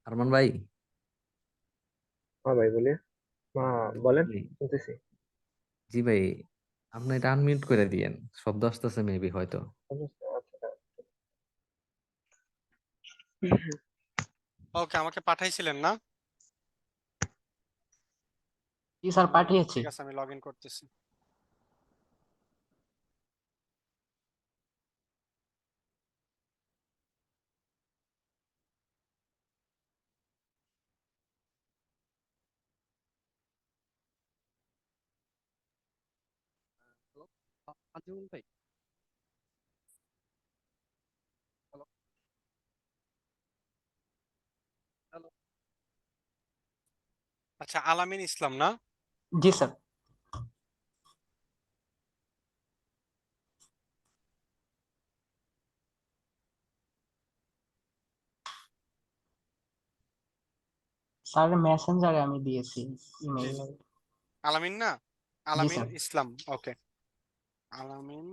আরমান ভাই, হ্যাঁ ভাই বলি, হ্যাঁ বলেন, জি শুনতেছি। জি ভাই, আপনি এটা আনমিউট করে দিয়েন, শব্দ আসতেছে মেবি হয়তো। ওকে, আমাকে পাঠাইছিলেন না? জি স্যার পাঠিয়েছি। ঠিক আছে, আমি লগ ইন করতেছি। আচ্ছা, আলামিন ইসলাম না? জি স্যার। স্যার মেসেঞ্জারে আমি দিয়েছি জি ইমেইল। জি, আলামিন না? জি আলামিন স্যার। ইসলাম, ওকে। আলামিন,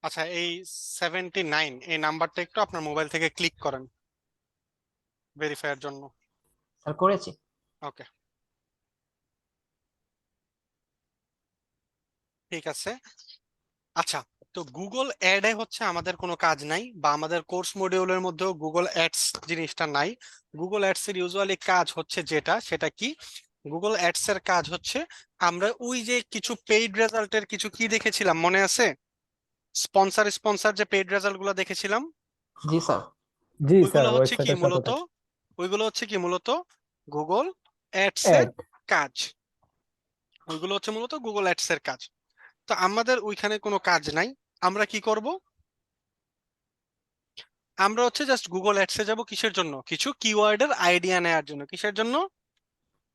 আচ্ছা এই 79 এই নাম্বারটা একটু আপনার মোবাইল থেকে ক্লিক করেন ভেরিফাইয়ের জন্য। স্যার করেছি। ওকে, ঠিক আছে। আচ্ছা, তো গুগল অ্যাডে হচ্ছে আমাদের কোনো কাজ নাই, বা আমাদের কোর্স মডিউলের মধ্যেও গুগল অ্যাডস জিনিসটা নাই। গুগল অ্যাডস এর ইউজুয়ালি কাজ হচ্ছে সেটা কি, গুগল অ্যাডস এর কাজ হচ্ছে আমরা ওই যে কিছু পেইড রেজাল্টের কিছু কি দেখেছিলাম মনে আছে, স্পন্সর যে পেইড রেজাল্ট গুলো দেখেছিলাম, জি স্যার। জি স্যার, ওইগুলো হচ্ছে কি ওয়েবসাইটের সাথে মূলত, থাকে। গুগল অ্যাডস এর অ্যাড। কাজ। ওইগুলো হচ্ছে মূলত গুগল অ্যাডস এর কাজ। তো আমাদের ওইখানে কোনো কাজ নাই। আমরা কি করব, আমরা হচ্ছে জাস্ট গুগল অ্যাডসে যাব কিসের জন্য, কিছু কিওয়ার্ডের আইডিয়া নেওয়ার জন্য। কিসের জন্য?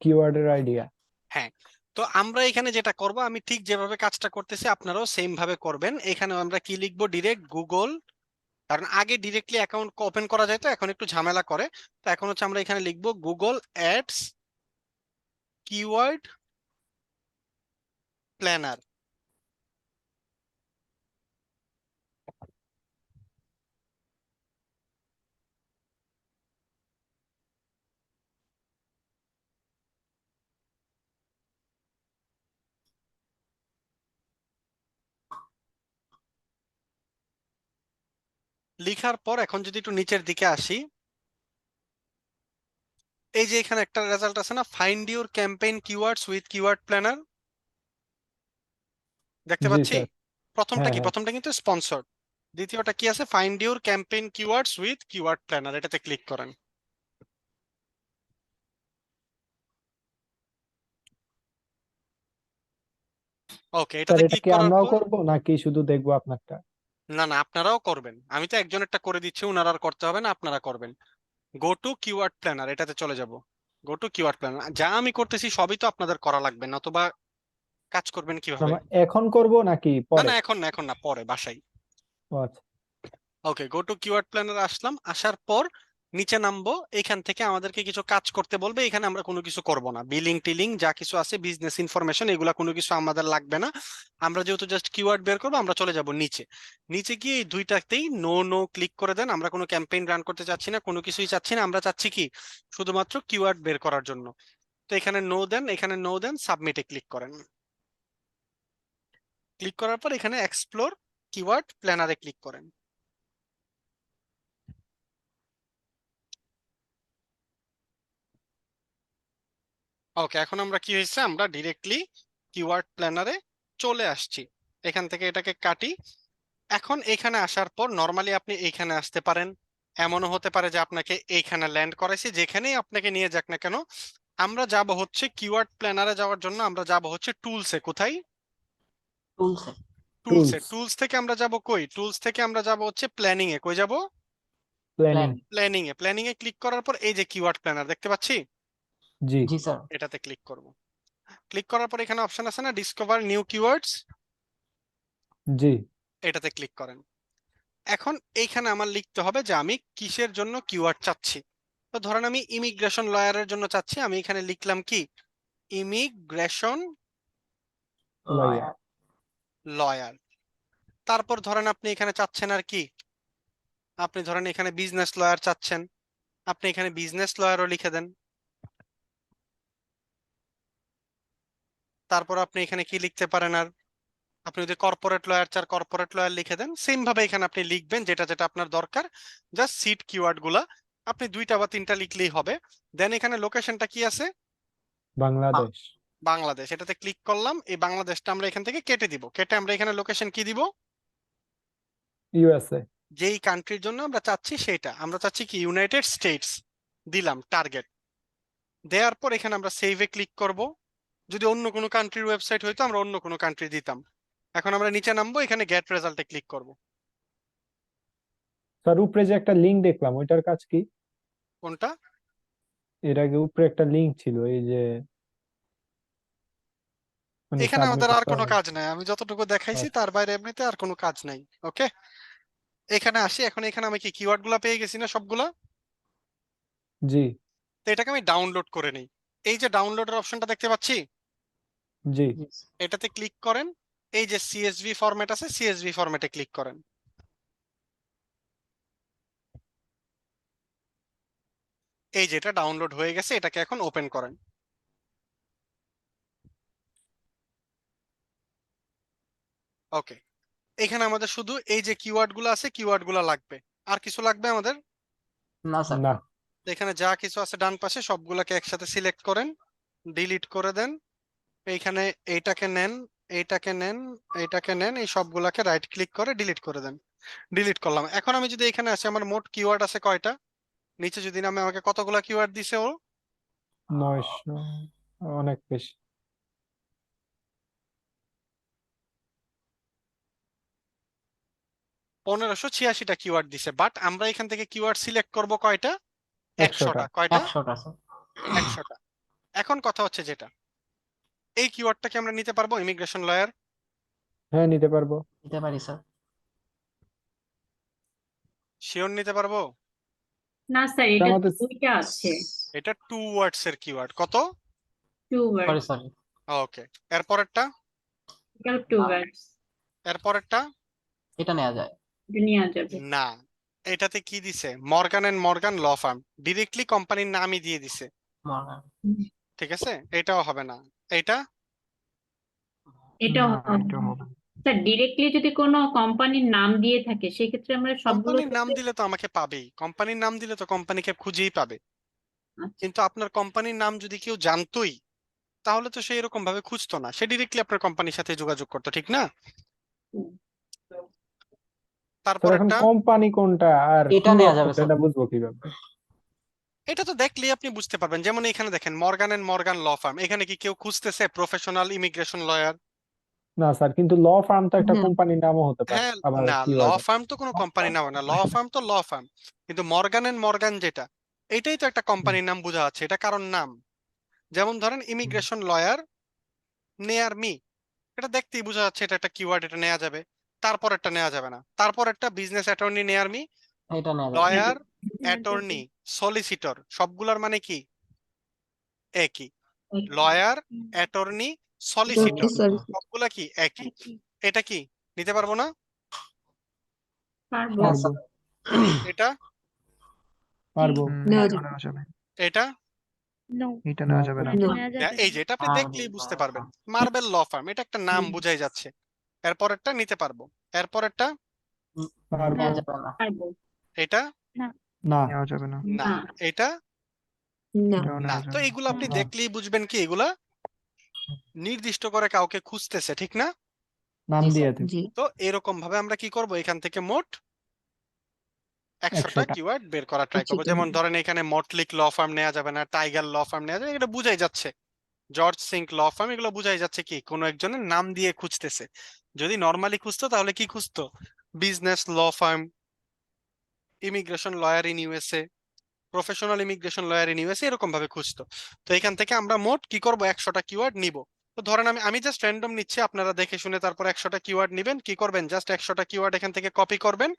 কিওয়ার্ডের আইডিয়া। হ্যাঁ। তো আমরা এখানে যেটা করব, আমি ঠিক যেভাবে কাজটা করতেছি আপনারাও সেম ভাবে করবেন। এখানে আমরা কি লিখবো, ডিরেক্ট গুগল, কারণ আগে ডিরেক্টলি অ্যাকাউন্ট ওপেন করা যায় তো এখন একটু ঝামেলা করে। তো এখন হচ্ছে আমরা এখানে লিখবো গুগল অ্যাডস কিওয়ার্ড প্ল্যানার। লিখার পর এখন যদি একটু নিচের দিকে আসি, এই যে এখানে একটা রেজাল্ট আছে না, find your campaign keywords with keyword planner, দেখতে জি পাচ্ছি। স্যার। প্রথমটা হ্যাঁ কি, হ্যাঁ। প্রথমটা কিন্তু স্পন্সর, দ্বিতীয়টা কি আছে, find your campaign keywords with keyword planner, এটাতে ক্লিক করেন। ওকে, স্যার এটাতে এটা ক্লিক কি করার আমরাও পর, করব নাকি শুধু দেখবো আপনারটা? না না আপনারাও করবেন, আমি তো একজনেরটা করে দিচ্ছি, উনারা আর করতে হবে না, আপনারা করবেন। গো টু কিওয়ার্ড প্ল্যানার, এটাতে চলে যাব। গো টু কিওয়ার্ড প্ল্যানার, যা আমি করতেছি সবই তো আপনাদের করা লাগবে, না অথবা কাজ করবেন কিভাবে? আমরা এখন করব নাকি না পরে? না এখন না, এখন না, পরে বাসায়। ও আচ্ছা। ওকে, গো টু কিওয়ার্ড প্ল্যানার আসলাম, আসার পর নিচে নামবো, এখান থেকে আমাদেরকে কিছু কাজ করতে বলবে। এখানে আমরা কোনো কিছু করব না, বিলিং টিলিং যা কিছু আছে, বিজনেস ইনফরমেশন, এগুলা কোনো কিছু আমাদের লাগবে না। আমরা যেহেতু জাস্ট কিওয়ার্ড বের করবো, আমরা চলে যাব নিচে। নিচে গিয়ে এই দুইটাতেই নো নো ক্লিক করে দেন। আমরা কোনো ক্যাম্পেইন রান করতে চাচ্ছি না, কোনো কিছুই চাচ্ছি না, আমরা চাচ্ছি কি শুধুমাত্র কিওয়ার্ড বের করার জন্য। তো এখানে নো দেন, এখানে নো দেন, সাবমিটে ক্লিক করেন। ক্লিক করার পর এখানে এক্সপ্লোর কিওয়ার্ড প্ল্যানারে ক্লিক করেন। ওকে, এখন আমরা কি হয়েছে, আমরা ডিরেক্টলি কিওয়ার্ড প্ল্যানারে চলে আসছি। এখান থেকে এটাকে কাটি। এখন এখানে আসার পর নর্মালি আপনি এইখানে আসতে পারেন, এমনও হতে পারে যে আপনাকে এইখানে ল্যান্ড করাইছি, যেখানেই আপনাকে নিয়ে যাক না কেন। আমরা যাব হচ্ছে কিওয়ার্ড প্ল্যানারে যাওয়ার জন্য আমরা যাব হচ্ছে টুলসে। কোথায়? টুলসে। টুলসে, Tools. টুলস থেকে আমরা যাব কই, টুলস থেকে আমরা যাব হচ্ছে প্ল্যানিং এ, কই যাব, প্ল্যানিং। প্ল্যানিং এ, প্ল্যানিং এ ক্লিক করার পর এই যে কিওয়ার্ড প্ল্যানার দেখতে পাচ্ছি, জি জি স্যার। এটাতে ক্লিক করব। ক্লিক করার পর এখানে অপশন আছে না ডিসকভার নিউ কিওয়ার্ডস, জি এটাতে ক্লিক করেন। এখন এইখানে আমার লিখতে হবে যে আমি কিসের জন্য কিওয়ার্ড চাচ্ছি। তো ধরেন আমি ইমিগ্রেশন লয়ারের জন্য চাচ্ছি, আমি এখানে লিখলাম কি ইমিগ্রেশন লয়ার। লয়ার। তারপর ধরেন আপনি এখানে চাচ্ছেন আর কি, আপনি ধরেন এখানে বিজনেস লয়ার চাচ্ছেন, আপনি এখানে বিজনেস লয়ারও লিখে দেন। তারপর আপনি এখানে কি লিখতে পারেন, আর আপনি যদি কর্পোরেট লয়ার চান কর্পোরেট লয়ার লিখে দেন। সেম ভাবে এখানে আপনি লিখবেন যেটা যেটা আপনার দরকার, জাস্ট সিট কিওয়ার্ড গুলা আপনি 2টা বা 3টা লিখলেই হবে। দেন এখানে লোকেশনটা কি আছে, বাংলাদেশ। বাংলাদেশ, এটাতে ক্লিক করলাম। এই বাংলাদেশটা আমরা এখান থেকে কেটে দিব, কেটে আমরা এখানে লোকেশন কি দিব, ইউএসএ। যেই কান্ট্রির জন্য আমরা চাচ্ছি সেটা, আমরা চাচ্ছি কি ইউনাইটেড স্টেটস, দিলাম টার্গেট। দেওয়ার পর এখানে আমরা সেভে ক্লিক করব। যদি অন্য কোনো কান্ট্রির ওয়েবসাইট হইতো আমরা অন্য কোনো কান্ট্রি দিতাম। এখন আমরা নিচে নামবো, এখানে গেট রেজাল্টে ক্লিক করব। স্যার উপরে যে একটা লিংক দেখলাম ওইটার কাজ কি? কোনটা? এর আগে উপরে একটা লিংক ছিল, এই যে মানে এখানে আমাদের আর কোনো সাবমিট। কাজ নাই, আমি যতটুকু দেখাইছি তার বাইরে এমনিতে আর কোনো কাজ নাই। ওকে, এখানে আসি। এখন এখানে আমি কি কিওয়ার্ড গুলা পেয়ে গেছি না সবগুলা? জি তো এটাকে আমি ডাউনলোড করে নিই। এই যে ডাউনলোডের অপশনটা দেখতে পাচ্ছি, জি এটাতে ক্লিক করেন। এই যে সিএসভি ফরম্যাট আছে, সিএসভি ফরম্যাটে ক্লিক করেন। এই যে এটা ডাউনলোড হয়ে গেছে, এটাকে এখন ওপেন করেন। ওকে, এখানে আমাদের শুধু এই যে কিওয়ার্ড গুলো আছে কিওয়ার্ড গুলো লাগবে, আর কিছু লাগবে আমাদের? না স্যার। না। এখানে যা কিছু আছে ডান পাশে সবগুলাকে একসাথে সিলেক্ট করেন, ডিলিট করে দেন। এইখানে এইটাকে নেন, এইটাকে নেন, এইটাকে নেন, এই সবগুলাকে রাইট ক্লিক করে ডিলিট করে দেন। ডিলিট করলাম। এখন আমি যদি এখানে আসি, আমার মোট কিওয়ার্ড আছে কয়টা, নিচে যদি নামে আমাকে কতগুলা কিওয়ার্ড দিছে ও, 900, অনেক বেশি। 1586টা কিওয়ার্ড দিছে। বাট আমরা এখান থেকে কিওয়ার্ড সিলেক্ট করব কয়টা, 100টা। কয়টা? 100টা স্যার। 100টা। এখন কথা হচ্ছে যেটা, এই কিওয়ার্ডটাকে আমরা নিতে পারবো ইমিগ্রেশন লয়ার? হ্যাঁ নিতে পারবো। দিতে পারি স্যার। শিওর নিতে পারবো? না স্যার, এটা এটা আমাদের দুইটা আছে, এটা 2 ওয়ার্ডস এর কিওয়ার্ড। কত? 2 সরি ওয়ার্ড, সরি। ওকে, এরপরেরটা? এটাও 2 ওয়ার্ডস, এরপরেরটা? এটা নেওয়া যায়। এটা নেওয়া যাবে। না, এটাতে কি দিছে, Morgan and Morgan law firm, directly কোম্পানির নামই দিয়ে দিছে। মর্গান। ঠিক আছে, এটাও হবে না। এটা? এটাও না, হবে এটা না। হবে না। স্যার ডিরেক্টলি যদি কোনো কোম্পানির নাম দিয়ে থাকে সেক্ষেত্রে আমরা সবগুলো কোম্পানির নাম দিলে তো আমাকে পাবেই, কোম্পানির নাম দিলে তো কোম্পানিকে খুঁজেই পাবে। আচ্ছা, কিন্তু আপনার কোম্পানির নাম যদি কেউ জানতোই তাহলে তো সে এরকম ভাবে খুঁজতো না, সে ডিরেক্টলি আপনার কোম্পানির সাথে যোগাযোগ করতো, ঠিক না? তারপর স্যার এখন একটা, কোম্পানি কোনটা আর এটা কি নেওয়া work যাবে করছে স্যার। এটা বুঝবো কিভাবে? এটা তো দেখলেই আপনি বুঝতে পারবেন। যেমন এখানে দেখেন Morgan and Morgan law firm, এখানে কি কেউ খুঁজতেছে প্রফেশনাল ইমিগ্রেশন লয়ার? না স্যার, কিন্তু ল ফার্ম তো একটা হুম। কোম্পানির নামও হতে পারে হ্যাঁ, আবার না, ল কিওয়ার্ড। ফার্ম তো কোনো কোম্পানি নাম না, ল ফার্ম তো ল ফার্ম। কিন্তু মর্গান এন্ড মর্গান যেটা, এটাই তো একটা কোম্পানির নাম বোঝা যাচ্ছে, এটা কারণ নাম। যেমন ধরেন ইমিগ্রেশন লয়ার নেয়ার মি, এটা দেখতেই বোঝা যাচ্ছে এটা একটা কিওয়ার্ড, এটা নেওয়া যাবে। তারপর একটা নেওয়া যাবে না। তারপর একটা বিজনেস অ্যাটর্নি নেয়ার মি, এটা নেওয়া যাবে। লয়ার, অ্যাটর্নি, সলিসিটর, সবগুলার মানে কি একই। লয়ার, অ্যাটর্নি, সলিসিটর সবগুলা কি একই। এটা কি নিতে পারবো না? পারবো। হ্যাঁ পারবো স্যার। এটা? পারবো। এটাও নেওয়া যাবে। এটা? নো, এটা নেওয়া যাবে না। এটা নেওয়া হ্যাঁ, যাবে এই না। যে এটা আপনি আর দেখলেই বুঝতে পারবেন, মার্বেল ল ফার্ম, এটা একটা নাম বোঝাই যাচ্ছে। এরপরেরটা নিতে পারবো। এরপরেরটা? পারবো। নেওয়া যাবে না। পারবো এটা? না। নেওয়া যাবে না। না। না। এটা? এটাও না। নেওয়া তো যাবে না। এগুলো আপনি না। দেখলেই বুঝবেন কি এগুলা নির্দিষ্ট করে কাউকে খুঁজতেছে, ঠিক না? নাম জি দিয়ে স্যার। দিই। তো এরকম ভাবে আমরা কি করব, এখান থেকে মোট 100টা 100টা। কিওয়ার্ড বের করা ট্রাই করবো। যেমন ধরেন এখানে মটলিক ল ফার্ম নেওয়া যাবে না, টাইগার ল ফার্ম নেওয়া যাবে, এটা বুঝাই যাচ্ছে। জর্জ সিঙ্ক ল ফার্ম, এগুলো বুঝাই যাচ্ছে কি কোনো একজনের নাম দিয়ে খুঁজতেছে। যদি নর্মালি খুঁজতো তাহলে কি খুঁজতো? Business law firm, immigration lawyer in USA, professional immigration lawyer in USA, এরকম ভাবে খুঁজতো। তো এখান থেকে আমরা মোট কি করব, 100টা কিওয়ার্ড নিব। তো ধরেন আমি জাস্ট র্যান্ডম নিচ্ছি, আপনারা দেখে শুনে তারপর 100টা কিওয়ার্ড নিবেন। কি করবেন, জাস্ট 100টা কিওয়ার্ড এখান থেকে কপি করবেন,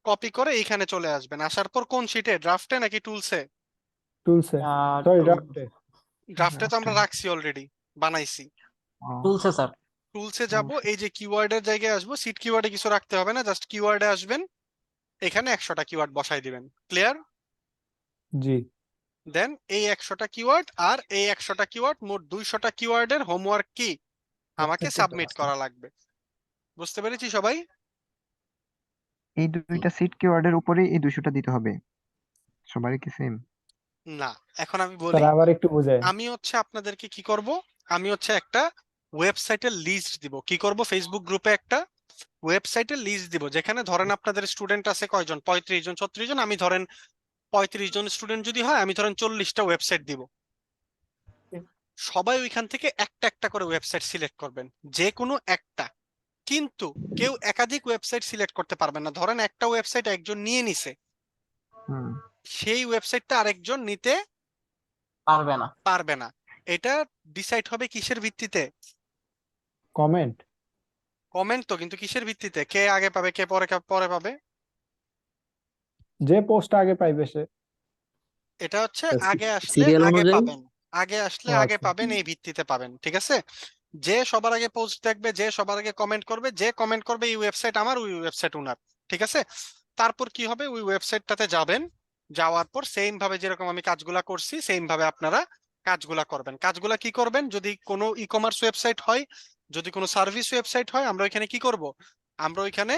কপি করে এইখানে চলে আসবেন। আসার পর কোন শিটে, ড্রাফটে নাকি টুলসে? টুলসে, সরি টুল ড্রাফটে। ড্রাফটে তো আমরা রাখছি, অলরেডি বানাইছি। টুলসে স্যার। টুলসে যাব, এই যে কিওয়ার্ডের জায়গায় আসবো, সিট কিওয়ার্ডে কিছু রাখতে হবে না, জাস্ট কিওয়ার্ডে আসবেন, এখানে 100টা কিওয়ার্ড বসাই দিবেন। ক্লিয়ার? জি দেন এই 100টা কিওয়ার্ড আর এই 100টা কিওয়ার্ড, মোট 200টা কিওয়ার্ডের হোমওয়ার্ক কি আমাকে সাবমিট করা লাগবে। বুঝতে পেরেছি সবাই? এই দুইটা সিট কিওয়ার্ডের উপরে এই 200টা দিতে হবে সবারই কি সেম? না, এখন আমি বলি। স্যার আবার একটু বোঝায়। আমি হচ্ছে আপনাদেরকে কি করব, আমি হচ্ছে একটা ওয়েবসাইটের লিস্ট দিব। কি করব, ফেসবুক গ্রুপে একটা ওয়েবসাইটের লিস্ট দিব, যেখানে ধরেন আপনাদের স্টুডেন্ট আছে কয়জন, 35 জন 36 জন। আমি ধরেন 35 জন স্টুডেন্ট যদি হয়, আমি ধরেন 40টা ওয়েবসাইট দিব। সবাই ওইখান থেকে একটা একটা করে ওয়েবসাইট সিলেক্ট করবেন, যে কোনো একটা। কিন্তু কেউ একাধিক ওয়েবসাইট সিলেক্ট করতে পারবেন না। ধরেন একটা ওয়েবসাইট একজন নিয়ে নিছে, হুম সেই ওয়েবসাইটটা আরেকজন নিতে পারবে না। পারবে না। এটা ডিসাইড হবে কিসের ভিত্তিতে? কমেন্ট। কমেন্ট তো, কিন্তু কিসের ভিত্তিতে, কে আগে পাবে কে পরে পাবে? যে পোস্ট আগে পাইবে সে। এটা হচ্ছে আগে আসলে সিরিয়াল আগে অনুযায়ী। পাবেন, আগে আসলে ও আগে আচ্ছা। পাবেন, এই ভিত্তিতে পাবেন। ঠিক আছে? যে সবার আগে পোস্ট দেখবে, যে সবার আগে কমেন্ট করবে, যে কমেন্ট করবে এই ওয়েবসাইট আমার, ওই ওয়েবসাইট উনার। ঠিক আছে? তারপর কি হবে, ওই ওয়েবসাইটটাতে যাবেন, যাওয়ার পর সেম ভাবে যেরকম আমি কাজগুলা করছি সেম ভাবে আপনারা কাজগুলা করবেন। কাজগুলা কি করবেন, যদি কোনো ই কমার্স ওয়েবসাইট হয়, যদি কোনো সার্ভিস ওয়েবসাইট হয়, আমরা ওইখানে কি করব, আমরা ওইখানে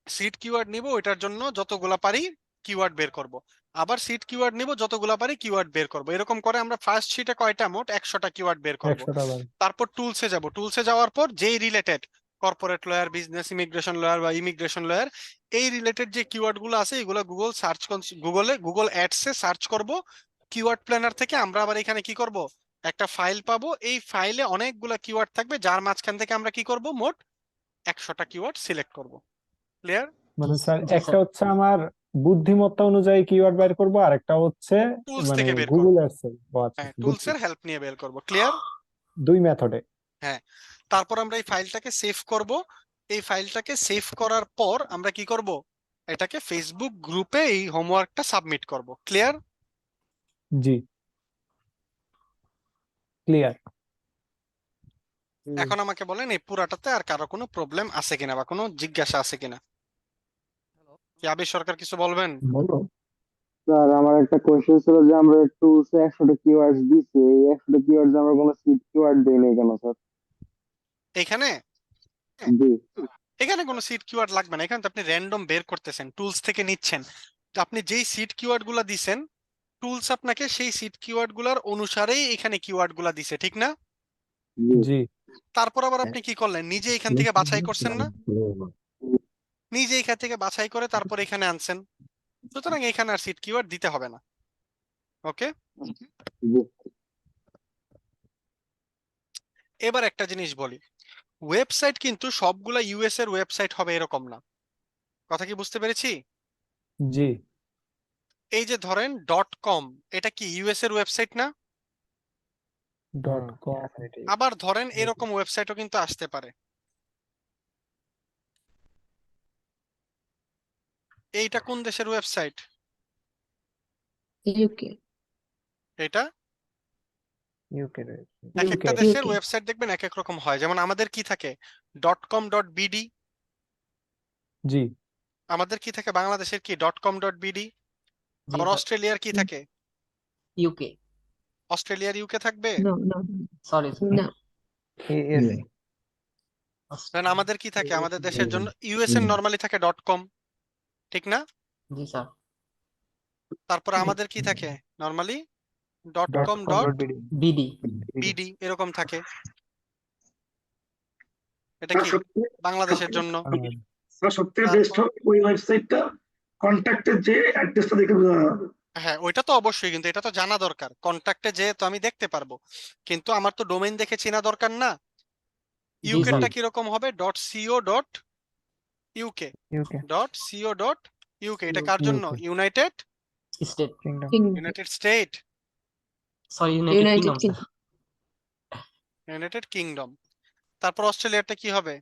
সিট কিওয়ার্ড নিব, ওইটার জন্য যতগুলা পারি কিওয়ার্ড বের করব। আবার সিট কিওয়ার্ড নিব, যতগুলা পারি কিওয়ার্ড বের করব। এরকম করে আমরা ফার্স্ট শিটে কয়টা, মোট 100টা কিওয়ার্ড বের করব। 100টা বার। তারপর টুলসে যাব, টুলসে যাওয়ার পর যেই related, corporate lawyer, business immigration lawyer বা ইমিগ্রেশন লয়ার, এই রিলেটেড যে কিওয়ার্ড গুলো আছে এগুলো গুগল অ্যাডসে সার্চ করব। কিওয়ার্ড প্ল্যানার থেকে আমরা আবার এখানে কি করব, একটা ফাইল পাবো। এই ফাইলে অনেকগুলা কিওয়ার্ড থাকবে, যার মাঝখান থেকে আমরা কি করব, মোট 100টা কিওয়ার্ড সিলেক্ট করব। ক্লিয়ার? মানে স্যার জি একটা স্যার। হচ্ছে আমার বুদ্ধিমত্তা অনুযায়ী কিওয়ার্ড বের করব, আর একটা হচ্ছে টুলস মানে থেকে বের করব। গুগল অ্যাডস এর। ও আচ্ছা হ্যাঁ, বুঝছি। টুলসের হেল্প নিয়ে বের করব। ক্লিয়ার? দুই মেথডে। হ্যাঁ। তারপর আমরা এই ফাইলটাকে সেভ করব। এই ফাইলটাকে সেভ করার পর আমরা কি করব, এটাকে ফেসবুক গ্রুপে এই হোমওয়ার্কটা সাবমিট করব। ক্লিয়ার? জি ক্লিয়ার। এখন আমাকে বলেন এই পুরাটাতে আর কারো কোনো প্রবলেম আছে কিনা বা কোনো জিজ্ঞাসা আছে কিনা? কি আবির সরকার কিছু বলবেন? বলো। স্যার আমার একটা কোয়েশ্চেন ছিল যে আমরা টুলসে 100টা কিওয়ার্ড দিছি, এই 100টা কিওয়ার্ড আমরা কোনো সিট কিওয়ার্ড দেই নাই কেন স্যার? এখানে জি এখানে কোনো সিট কিওয়ার্ড লাগবে না। এখানে তো আপনি র্যান্ডম বের করতেছেন, টুলস থেকে নিচ্ছেন। তো আপনি যেই সিট কিওয়ার্ড গুলা দিছেন, টুলস আপনাকে সেই সিট কিওয়ার্ড গুলার অনুসারেই এখানে কিওয়ার্ড গুলা দিছে, ঠিক না? জি জি তারপর আবার আপনি কি করলেন, নিজে এখান থেকে বাছাই করছেন না? নিজে এখান থেকে বাছাই করে তারপর এখানে আনছেন। সুতরাং এখানে আর সিট কিওয়ার্ড দিতে হবে না। ওকে? জি এবার একটা জিনিস বলি, ওয়েবসাইট কিন্তু সবগুলা ইউএস এর ওয়েবসাইট হবে এরকম না। কথা কি বুঝতে পেরেছি? জি এই যে ধরেন .com, এটা কি ইউএস এর ওয়েবসাইট না? .com। আবার ধরেন এরকম ওয়েবসাইটও কিন্তু আসতে পারে। এইটা কোন দেশের ওয়েবসাইট? ইউকে। এটা ইউকে এক একটা UK দেশের UK ওয়েবসাইট দেখবেন এক এক রকম হয়। যেমন আমাদের কি থাকে .com.bd, জি আমাদের কি থাকে বাংলাদেশের কি .com.bd। জি আবার স্যার। অস্ট্রেলিয়ার কি থাকে, ইউকে। অস্ট্রেলিয়ার ইউকে থাকবে। নো নো সরি না। এএস দেন আমাদের কি থাকে, আমাদের দেশের জন্য ইউএস এর নরমালি থাকে .com, ঠিক না? জি স্যার। তারপরে আমাদের কি থাকে নরমালি .com.bd বিডি। .bd এরকম থাকে। এটা কি বাংলাদেশের জন্য। বাংলাদেশ। বেস্ট ওই ওয়েবসাইটটা কন্ট্যাক্টের যে অ্যাড্রেসটা দেখে বোঝা যাবে। হ্যাঁ, ওইটা তো অবশ্যই, কিন্তু এটা তো জানা দরকার। কন্ট্যাক্টে যে তো আমি দেখতে পারবো, কিন্তু আমার তো ডোমেইন দেখে চেনা দরকার না। জি ইউকেটা স্যার কিরকম হবে .co.uk ইউকে .co.uk এটা কার জন্য UK United state United state sorry United kingdom sir United kingdom তারপর অস্ট্রেলিয়াটা কি হবে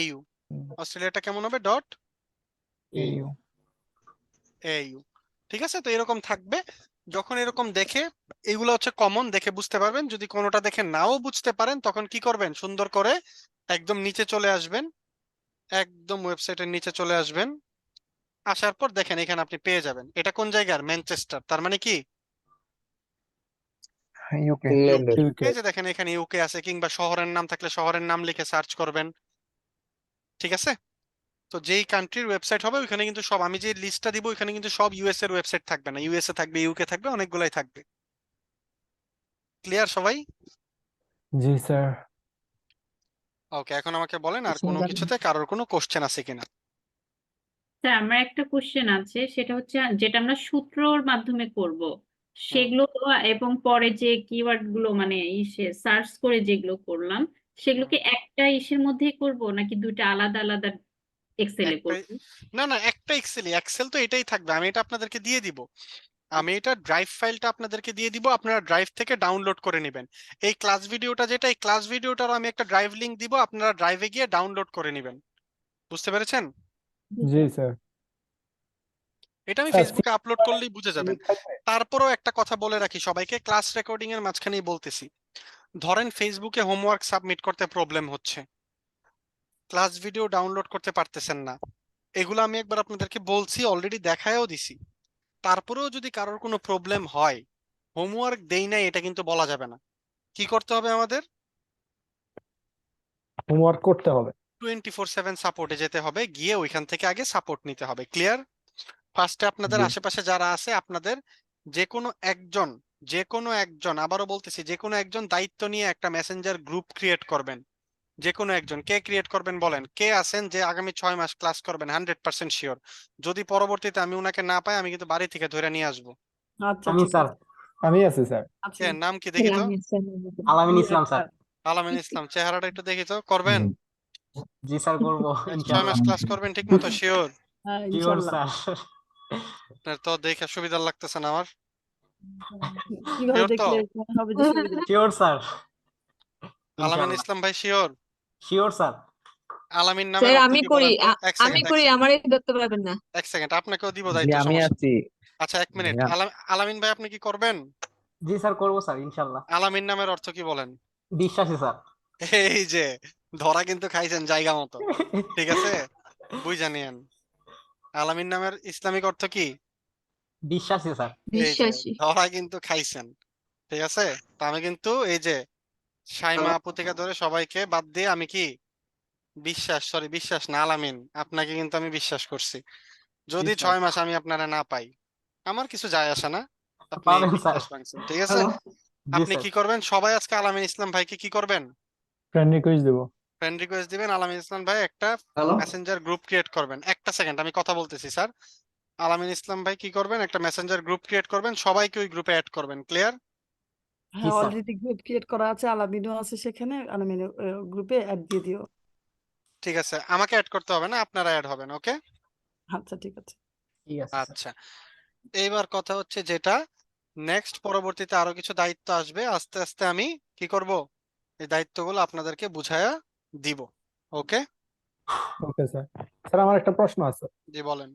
.au অস্ট্রেলিয়াটা কেমন হবে ইউ .au ঠিক আছে তো এরকম থাকবে যখন এরকম দেখে এগুলো হচ্ছে কমন দেখে বুঝতে পারবেন যদি কোনোটা দেখে নাও বুঝতে পারেন তখন কি করবেন সুন্দর করে একদম নিচে চলে আসবেন একদম ওয়েবসাইটের নিচে চলে আসবেন আসার পর দেখেন এখানে আপনি পেয়ে যাবেন এটা কোন জায়গার ম্যানচেস্টার তার মানে কি ইউকে UK এই যে দেখেন এখানে ইউকে আছে কিংবা শহরের নাম থাকলে শহরের নাম লিখে সার্চ করবেন ঠিক আছে তো যেই কান্ট্রির ওয়েবসাইট হবে ওখানে কিন্তু সব আমি যে লিস্টটা দিব ওখানে কিন্তু সব ইউএস এর ওয়েবসাইট থাকবে না ইউএসএ থাকবে ইউকে থাকবে অনেকগুলাই থাকবে ক্লিয়ার সবাই জি স্যার ওকে এখন আমাকে বলেন আর কোনো কিছুতে কারোর কোনো কোশ্চেন আছে কিনা স্যার আমার একটা কোশ্চেন আছে সেটা হচ্ছে যেটা আমরা সূত্রর মাধ্যমে করব সেগুলো এবং পরে যে কিওয়ার্ড গুলো মানে ইসে সার্চ করে যেগুলো করলাম সেগুলো কি একটা ইসের মধ্যেই করব নাকি দুইটা আলাদা আলাদা এক্সেলে একটাই করব না একটা এক্সেল তো এটাই থাকবে আমি এটা আপনাদেরকে দিয়ে দিব আমি এটা ড্রাইভ ফাইলটা আপনাদেরকে দিয়ে দিব আপনারা ড্রাইভ থেকে ডাউনলোড করে নেবেন এই ক্লাস ভিডিওটা যেটা এই ক্লাস ভিডিওটারও আমি একটা ড্রাইভ লিংক দিব আপনারা ড্রাইভে গিয়ে ডাউনলোড করে নেবেন বুঝতে পেরেছেন জি স্যার এটা আমি স্যার ফেসবুকে আপলোড করলেই বুঝে যাবেন তারপরেও একটা কথা বলে রাখি সবাইকে ক্লাস রেকর্ডিং এর মাঝখানেই বলতেছি ধরেন ফেসবুকে হোমওয়ার্ক সাবমিট করতে প্রবলেম হচ্ছে ক্লাস ভিডিও ডাউনলোড করতে পারতেছেন না এগুলো আমি একবার আপনাদেরকে বলছি অলরেডি দেখায়ও দিছি তারপরেও যদি কারোর কোনো প্রবলেম হয় হোমওয়ার্ক দেই নাই এটা কিন্তু বলা যাবে না কি করতে হবে আমাদের হোমওয়ার্ক করতে হবে 24/7 সাপোর্টে যেতে হবে গিয়ে ওইখান থেকে আগে সাপোর্ট নিতে হবে ক্লিয়ার ফার্স্টে আপনাদের জি আশেপাশে যারা আছে আপনাদের যে কোনো একজন আবারও বলতেছি যে কোনো একজন দায়িত্ব নিয়ে একটা মেসেঞ্জার গ্রুপ ক্রিয়েট করবেন যে কোনো একজন কে ক্রিয়েট করবেন বলেন কে আছেন যে আগামী 6 মাস ক্লাস করবেন 100% শিওর যদি পরবর্তীতে আমি উনাকে না পাই আমি কিন্তু বাড়ি থেকে ধরে নিয়ে আসবো আচ্ছা আমি ঠিক স্যার আছে আমি আছি স্যার আছি কে নাম কি দেখি তো আলামিন ইসলাম স্যার আলামিন ইসলাম চেহারাটা একটু দেখি তো করবেন জি স্যার করবো 6 ইনশাআল্লাহ মাস ক্লাস করবেন ঠিক মতো শিওর হ্যাঁ শিওর ইনশাল্লাহ স্যার আপনার তো দেখে সুবিধা লাগতেছে না আমার কিভাবে শিওর তো দেখলে মনে হবে যে সুবিধা শিওর স্যার আলামিন ইনশাআল্লাহ ইসলাম ভাই শিওর শিওর স্যার আলামিন নামের অর্থ কি বলেন তো এক সেকেন্ড এক সেকেন্ড আপনাকেও দিব জি দায়িত্ব আমি সমস্যা আছি আচ্ছা এক মিনিট ভাইয়া। আলামিন ভাই আপনি কি করবেন জি স্যার করবো স্যার ইনশাআল্লাহ আলামিন নামের অর্থ কি বলেন বিশ্বাসী স্যার এই যে ধরা কিন্তু খাইছেন জায়গা মতো ঠিক আছে বুঝা নিয়েন আলামিন নামের ইসলামিক অর্থ কি বিশ্বাসী স্যার এই যে ধরা কিন্তু খাইছেন ঠিক আছে তা আমি কিন্তু এই যে সাইমা আপু থেকে ধরে সবাইকে বাদ দিয়ে আমি কি বিশ্বাস না আলামিন আপনাকে কিন্তু আমি বিশ্বাস করছি যদি জি স্যার 6 মাস আমি আপনারা না পাই আমার কিছু যায় আসে না আপনি পাবেন স্যার বিশ্বাস ভাঙছেন ঠিক আছে জি আপনি স্যার কি করবেন সবাই আজকে আলামিন ইসলাম ভাইকে কি করবেন ফ্রেন্ড রিকোয়েস্ট দেবো ফ্রেন্ড রিকোয়েস্ট দিবেন আলামিন ইসলাম ভাই একটা মেসেঞ্জার গ্রুপ ক্রিয়েট করবেন একটা সেকেন্ড আমি কথা বলতেছি স্যার আলামিন ইসলাম ভাই কি করবেন একটা মেসেঞ্জার গ্রুপ ক্রিয়েট করবেন সবাইকে ওই গ্রুপে অ্যাড করবেন ক্লিয়ার জি হ্যাঁ স্যার অলরেডি গ্রুপ ক্রিয়েট করা আছে আলামিনও আছে সেখানে আলামিনের গ্রুপে অ্যাড দিয়ে দিও ঠিক আছে আমাকে অ্যাড করতে হবে না আপনারা অ্যাড হবেন ওকে আচ্ছা ঠিক আছে ঠিক আছে স্যার আচ্ছা এইবার কথা হচ্ছে যেটা নেক্সট পরবর্তীতে আরো কিছু দায়িত্ব আসবে আস্তে আস্তে আমি কি করব এই দায়িত্বগুলো আপনাদেরকে বুঝায়া দিব ওকে ওকে স্যার স্যার আমার একটা প্রশ্ন আছে জি বলেন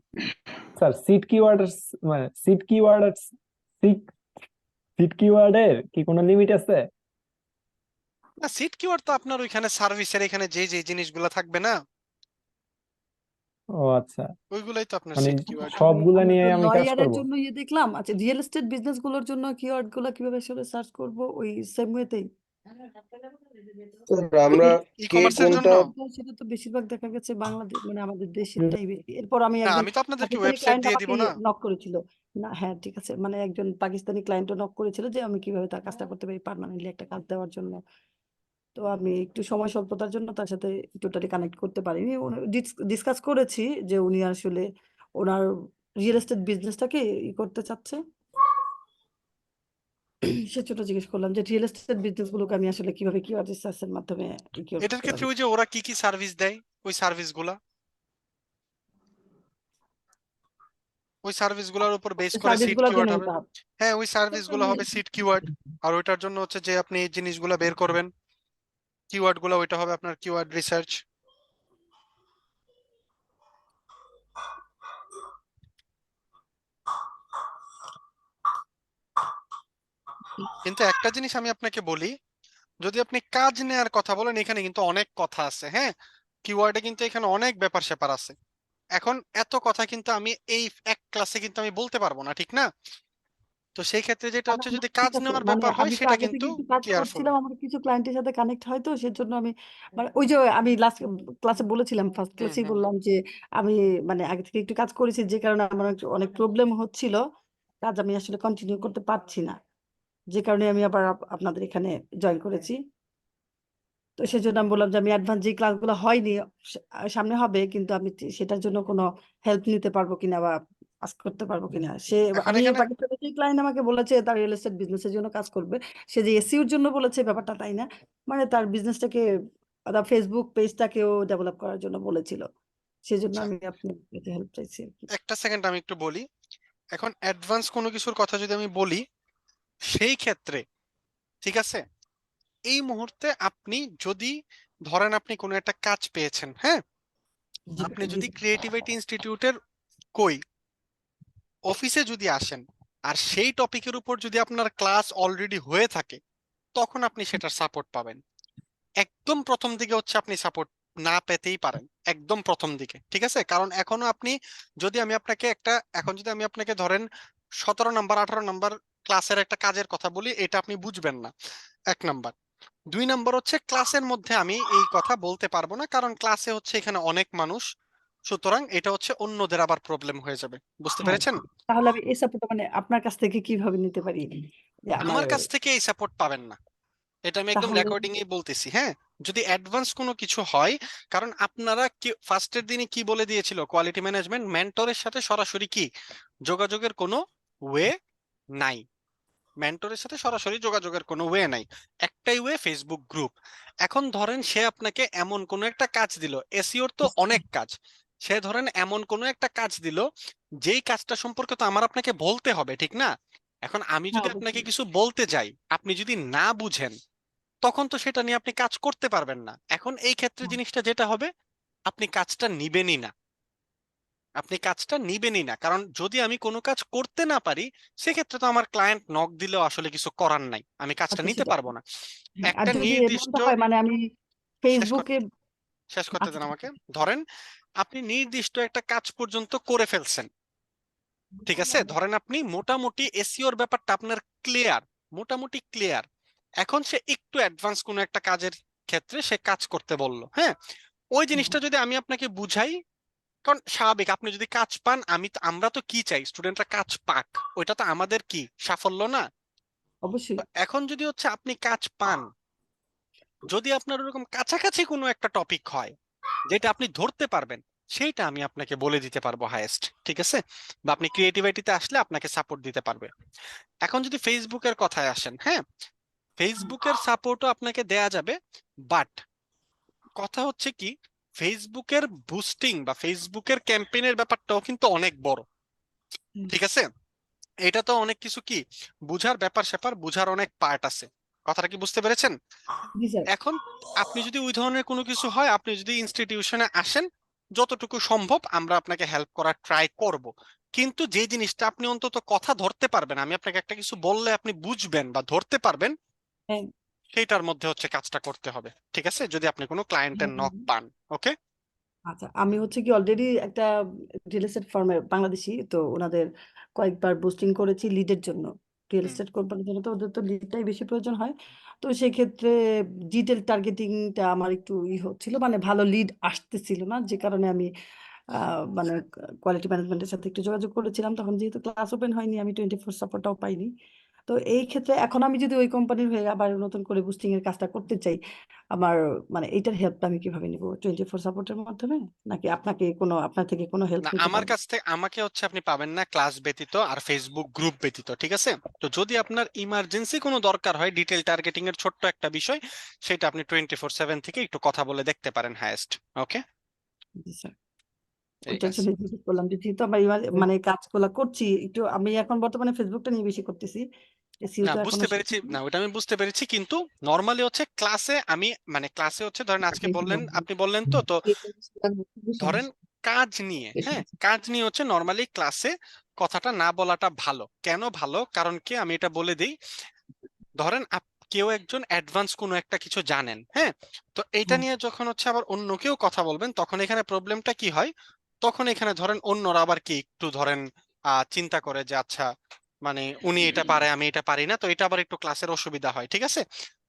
স্যার সিট কিওয়ার্ড মানে সিট কিওয়ার্ডের কি কোনো লিমিট আছে না সিট কিওয়ার্ড তো আপনার ওইখানে সার্ভিসের এখানে যে যে জিনিসগুলো থাকবে না ও আচ্ছা ওইগুলাই তো আপনার মানে সিট কিওয়ার্ড সবগুলা আমি নিয়ে তো আমি কাজ লয়ারের করব জন্য দেখলাম আচ্ছা রিয়েল এস্টেট বিজনেস গুলোর জন্য কিওয়ার্ড গুলো কিভাবে আসলে সার্চ করব ওই সেম ওয়েতেই আমরা ই কে কমার্সের জন্য কোনটা সেটা তো বেশিরভাগ দেখা গেছে বাংলাদেশ মানে আমাদের দেশেরটাই বেশি এরপর আমি না একজন আমি তো আপনাদেরকে পাকিস্তানি ওয়েবসাইট ক্লায়েন্ট দিয়ে আমাকে দিব না নক করেছিল না হ্যাঁ ঠিক আছে মানে একজন পাকিস্তানি ক্লায়েন্টও নক করেছিল যে আমি কিভাবে তার কাজটা করতে পারি পার্মানেন্টলি একটা কাজ দেওয়ার জন্য তো আমি একটু সময় স্বল্পতার জন্য তার সাথে টোটালি কানেক্ট করতে পারিনি ডিসকাস করেছি যে উনি আসলে ওনার রিয়েল এস্টেট বিজনেসটাকে করতে চাচ্ছে সেজন্য জিজ্ঞেস করলাম যে রিয়েল এস্টেট বিজনেস গুলোকে আমি আসলে কিভাবে কিওয়ার্ড রিসার্চের মাধ্যমে কিওয়ার্ড এটার করতে ক্ষেত্রে পারি। ওই যে ওরা কি কি সার্ভিস দেয়, ওই সার্ভিসগুলা ওই সার্ভিসগুলোর উপর বেস করে সার্ভিস সিট গুলোর জন্য কিওয়ার্ড হবে। নিতে হবে। হ্যাঁ, ওই সার্ভিসগুলো হবে সিট কিওয়ার্ড, আর ওইটার জন্য হচ্ছে যে আপনি এই জিনিসগুলো বের করবেন কিওয়ার্ড গুলো, ওইটা হবে আপনার কিওয়ার্ড রিসার্চ। কিন্তু একটা জিনিস আমি আপনাকে বলি, যদি আপনি কাজ নেয়ার কথা বলেন, এখানে কিন্তু অনেক কথা আছে। হ্যাঁ, কিওয়ার্ডে কিন্তু এখানে অনেক ব্যাপার স্যাপার আছে। এখন এত কথা কিন্তু আমি এই এক ক্লাসে কিন্তু আমি বলতে পারবো না, ঠিক না? তো সেই ক্ষেত্রে যেটা হচ্ছে, যদি কাজ ঠিক আছে, নেওয়ার মানে ব্যাপার হয় আমি তো সেটা আগে থেকে কিন্তু একটু কাজ কেয়ারফুল। করছিলাম, আমার কিছু ক্লায়েন্টের সাথে কানেক্ট হয়, তো সেজন্য আমি মানে ওই যে আমি লাস্ট ক্লাসে বলেছিলাম, ফার্স্ট হুম ক্লাসেই হুম বললাম যে আমি মানে আগে থেকে একটু কাজ করেছি, যে কারণে আমার অনেক প্রবলেম হচ্ছিল, কাজ আমি আসলে কন্টিনিউ করতে পারছি না, যে কারণে আমি আবার আপনাদের এখানে জয়েন করেছি। তো সেজন্য আমি বললাম যে আমি অ্যাডভান্স যে ক্লাসগুলো হয়নি, সামনে হবে, কিন্তু আমি সেটার জন্য কোনো হেল্প নিতে পারবো কিনা বা আস্ক করতে পারবো কিনা। এখন আমি এখানে পাকিস্তানের যে ক্লায়েন্ট আমাকে বলেছে তার রিয়েল এস্টেট বিজনেসের জন্য কাজ করবে, সে যে এসইওর জন্য বলেছে ব্যাপারটা তাই না, মানে তার বিজনেসটাকে, তার ফেসবুক পেজটাকেও ডেভেলপ করার জন্য বলেছিল, সেজন্য আচ্ছা, আমি আপনার কাছে হেল্প চাইছি আর কি। একটা সেকেন্ড আমি একটু বলি। এখন অ্যাডভান্স কোনো কিছুর কথা যদি আমি বলি, সেই ক্ষেত্রে ঠিক আছে, এই মুহূর্তে আপনি যদি ধরেন আপনি কোনো একটা কাজ পেয়েছেন, হ্যাঁ, জি আপনি জি যদি ক্রিয়েটিভিটি ইনস্টিটিউটের কই অফিসে যদি আসেন, আর সেই টপিকের উপর যদি আপনার ক্লাস অলরেডি হয়ে থাকে, তখন আপনি সেটার সাপোর্ট পাবেন। একদম প্রথম দিকে হচ্ছে আপনি সাপোর্ট না পেতেই পারেন, একদম প্রথম দিকে, ঠিক আছে? কারণ এখনো আপনি, যদি আমি আপনাকে একটা, এখন যদি আমি আপনাকে ধরেন 17 নাম্বার 18 নাম্বার ক্লাসের একটা কাজের কথা বলি, এটা আপনি বুঝবেন না, 1 নাম্বার। 2 নাম্বার হচ্ছে ক্লাসের মধ্যে আমি এই কথা বলতে পারবো না, কারণ ক্লাসে হচ্ছে এখানে অনেক মানুষ, সুতরাং এটা হচ্ছে অন্যদের আবার প্রবলেম হয়ে যাবে। বুঝতে হ্যাঁ, পেরেছেন? তাহলে আমি এই সাপোর্টটা মানে আপনার কাছ থেকে কিভাবে নিতে পারি, যে আমার আমার কাছ থেকে এই সাপোর্ট পাবেন না, এটা আমি একদম তাহলে রেকর্ডিং এ বলতেছি। হ্যাঁ, যদি অ্যাডভান্স কোনো কিছু হয়, কারণ আপনারা কি ফার্স্টের দিনে কি বলে দিয়েছিল, কোয়ালিটি ম্যানেজমেন্ট মেন্টরের সাথে সরাসরি কি যোগাযোগের কোনো ওয়ে নাই, মেন্টরের সাথে সরাসরি যোগাযোগের কোনো ওয়ে নাই, একটাই ওয়ে ফেসবুক গ্রুপ। এখন ধরেন সে আপনাকে এমন কোনো একটা কাজ দিল, এসইওর তো অনেক কাজ, সে ধরেন এমন কোনো একটা কাজ দিল, যেই কাজটা সম্পর্কে তো আমার আপনাকে বলতে হবে, ঠিক না? এখন আমি হ্যাঁ যদি আপনাকে অবশ্যই। কিছু বলতে যাই, আপনি যদি না বুঝেন, তখন তো সেটা নিয়ে আপনি কাজ করতে পারবেন না। এখন এই ক্ষেত্রে হ্যাঁ, জিনিসটা যেটা হবে, আপনি কাজটা নিবেনই না, আপনি কাজটা নিবেনই না, কারণ যদি আমি কোনো কাজ করতে না পারি, সেক্ষেত্রে তো আমার ক্লায়েন্ট নক দিলেও আসলে কিছু করার নাই, আমি কাজটা আচ্ছা নিতে সেটা, পারবো না। হ্যাঁ, আর একটা যদি নির্দিষ্ট, এমনটা হয় মানে আমি শেষ ফেসবুকে, করতে শেষ করতে আচ্ছা দেন ঠিক আমাকে। আছে। ধরেন আপনি নির্দিষ্ট একটা কাজ পর্যন্ত করে ফেলছেন, ঠিক আছে, ধরেন আপনি মোটামুটি এসইওর ব্যাপারটা আপনার ক্লিয়ার, মোটামুটি ক্লিয়ার, এখন সে একটু অ্যাডভান্স কোনো একটা কাজের ক্ষেত্রে সে কাজ করতে বললো, হ্যাঁ, ওই জিনিসটা যদি আমি আপনাকে বুঝাই, কারণ স্বাভাবিক আপনি যদি কাজ পান, আমরা তো কি চাই, স্টুডেন্টরা কাজ পাক, ওইটা তো আমাদের কি সাফল্য না? অবশ্যই। তো এখন যদি হচ্ছে আপনি কাজ পান, যদি আপনার ওরকম কাছাকাছি কোনো একটা টপিক হয় যেটা আপনি ধরতে পারবেন, সেইটা আমি আপনাকে বলে দিতে পারবো হায়েস্ট, ঠিক আছে, বা আপনি ক্রিয়েটিভিটিতে আসলে আপনাকে সাপোর্ট দিতে পারবে। এখন যদি ফেসবুকের কথায় আসেন, হ্যাঁ, ফেসবুকের সাপোর্টও আপনাকে দেয়া যাবে, বাট কথা হচ্ছে কি, ফেসবুকের বুস্টিং বা ফেসবুকের ক্যাম্পেইনের ব্যাপারটাও কিন্তু অনেক বড়, হুম, ঠিক আছে? এটা তো অনেক কিছু কি বুঝার ব্যাপার স্যাপার, বুঝার অনেক পার্ট আছে। কথাটা কি বুঝতে পেরেছেন? জি স্যার। এখন আপনি যদি ওই ধরনের কোনো কিছু হয়, আপনি যদি ইনস্টিটিউশনে আসেন, যতটুকু সম্ভব আমরা আপনাকে হেল্প করার ট্রাই করব। কিন্তু যে জিনিসটা আপনি অন্তত কথা ধরতে পারবেন, আমি আপনাকে একটা কিছু বললে আপনি বুঝবেন বা ধরতে পারবেন, হ্যাঁ, সেইটার মধ্যে হচ্ছে কাজটা করতে হবে, ঠিক আছে, যদি আপনি কোনো ক্লায়েন্টের হ্যাঁ, নক হ্যাঁ। পান। ওকে। আচ্ছা, আমি হচ্ছে কি অলরেডি একটা রিয়েল এস্টেট ফার্মে বাংলাদেশি, তো ওনাদের কয়েকবার বুস্টিং করেছি লিডের জন্য, রিয়েল হুম এস্টেট কোম্পানির জন্য তো ওদের তো লিডটাই বেশি প্রয়োজন হয়। তো সেক্ষেত্রে ডিটেল টার্গেটিংটা আমার একটু হচ্ছিল, মানে ভালো লিড আসতেছিল না, যে কারণে আমি মানে কোয়ালিটি ম্যানেজমেন্টের সাথে একটু যোগাযোগ করেছিলাম, তখন যেহেতু ক্লাস ওপেন হয়নি আমি 24 সাপোর্টটাও পাইনি। তো এই ক্ষেত্রে এখন আমি যদি ওই কোম্পানির হয়ে আবার নতুন করে বুস্টিং এর কাজটা করতে চাই, আমার মানে এইটার হেল্পটা আমি কিভাবে নিব? 24 সাপোর্টের মাধ্যমে, নাকি আপনার থেকে কোনো হেল্প না, নিতে আমার পারবো? কাছ থেকে আমাকে হচ্ছে আপনি পাবেন না ক্লাস ব্যতীত আর ফেসবুক গ্রুপ ব্যতীত, ঠিক আছে? তো যদি আপনার ইমার্জেন্সি কোনো দরকার হয় ডিটেল টার্গেটিং এর ছোট্ট একটা বিষয়, সেটা আপনি 24/7 থেকে একটু কথা বলে দেখতে পারেন হায়েস্ট। ওকে, জি স্যার, এই ওইটার আছে। জন্য জিজ্ঞেস করলাম যে যেহেতু আমরা মানে কাজগুলো করছি, একটু আমি এখন বর্তমানে ফেসবুকটা নিয়ে বেশি করতেছি, এসইও না তো এখনো বুঝতে পেরেছি, শিখিনি। না ওটা আমি বুঝতে পেরেছি, কিন্তু নর্মালি হচ্ছে ক্লাসে আমি মানে ক্লাসে হচ্ছে ধরেন আজকে বললেন, আপনি বললেন তো তো ধরেন কাজ নিয়ে, হ্যাঁ কাজ নিয়ে হচ্ছে নর্মালি ক্লাসে কথাটা না বলাটা ভালো। কেন ভালো? কারণ কি আমি এটা বলে দিই, ধরেন কেউ একজন অ্যাডভান্স কোনো একটা কিছু জানেন, হ্যাঁ, তো এইটা হ্যাঁ, নিয়ে যখন হচ্ছে আবার অন্য কেউ কথা বলবেন, তখন এখানে প্রবলেমটা কি হয়, তখন এখানে ধরেন অন্যরা আবার কি একটু ধরেন চিন্তা করে যে আচ্ছা মানে উনি এটা পারে আমি এটা পারি না, তো এটা আবার একটু ক্লাসের অসুবিধা হয়, ঠিক আছে?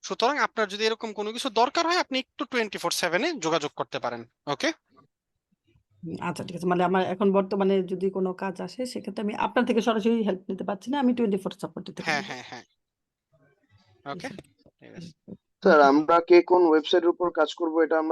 সুতরাং আপনার যদি এরকম কোনো কিছু দরকার হয় আপনি একটু 24/7 যোগাযোগ করতে পারেন। ওকে, আচ্ছা ঠিক আছে, মানে আমার এখন বর্তমানে যদি কোনো কাজ আসে সেক্ষেত্রে আমি আপনার থেকে সরাসরি হেল্প নিতে পারছি না, আমি 24 সাপোর্টের থেকে হ্যাঁ নিবো। হ্যাঁ হ্যাঁ, ওকে, ঠিক আছে। স্যার আমরা কে কোন ওয়েবসাইটের উপর কাজ করব এটা আমরা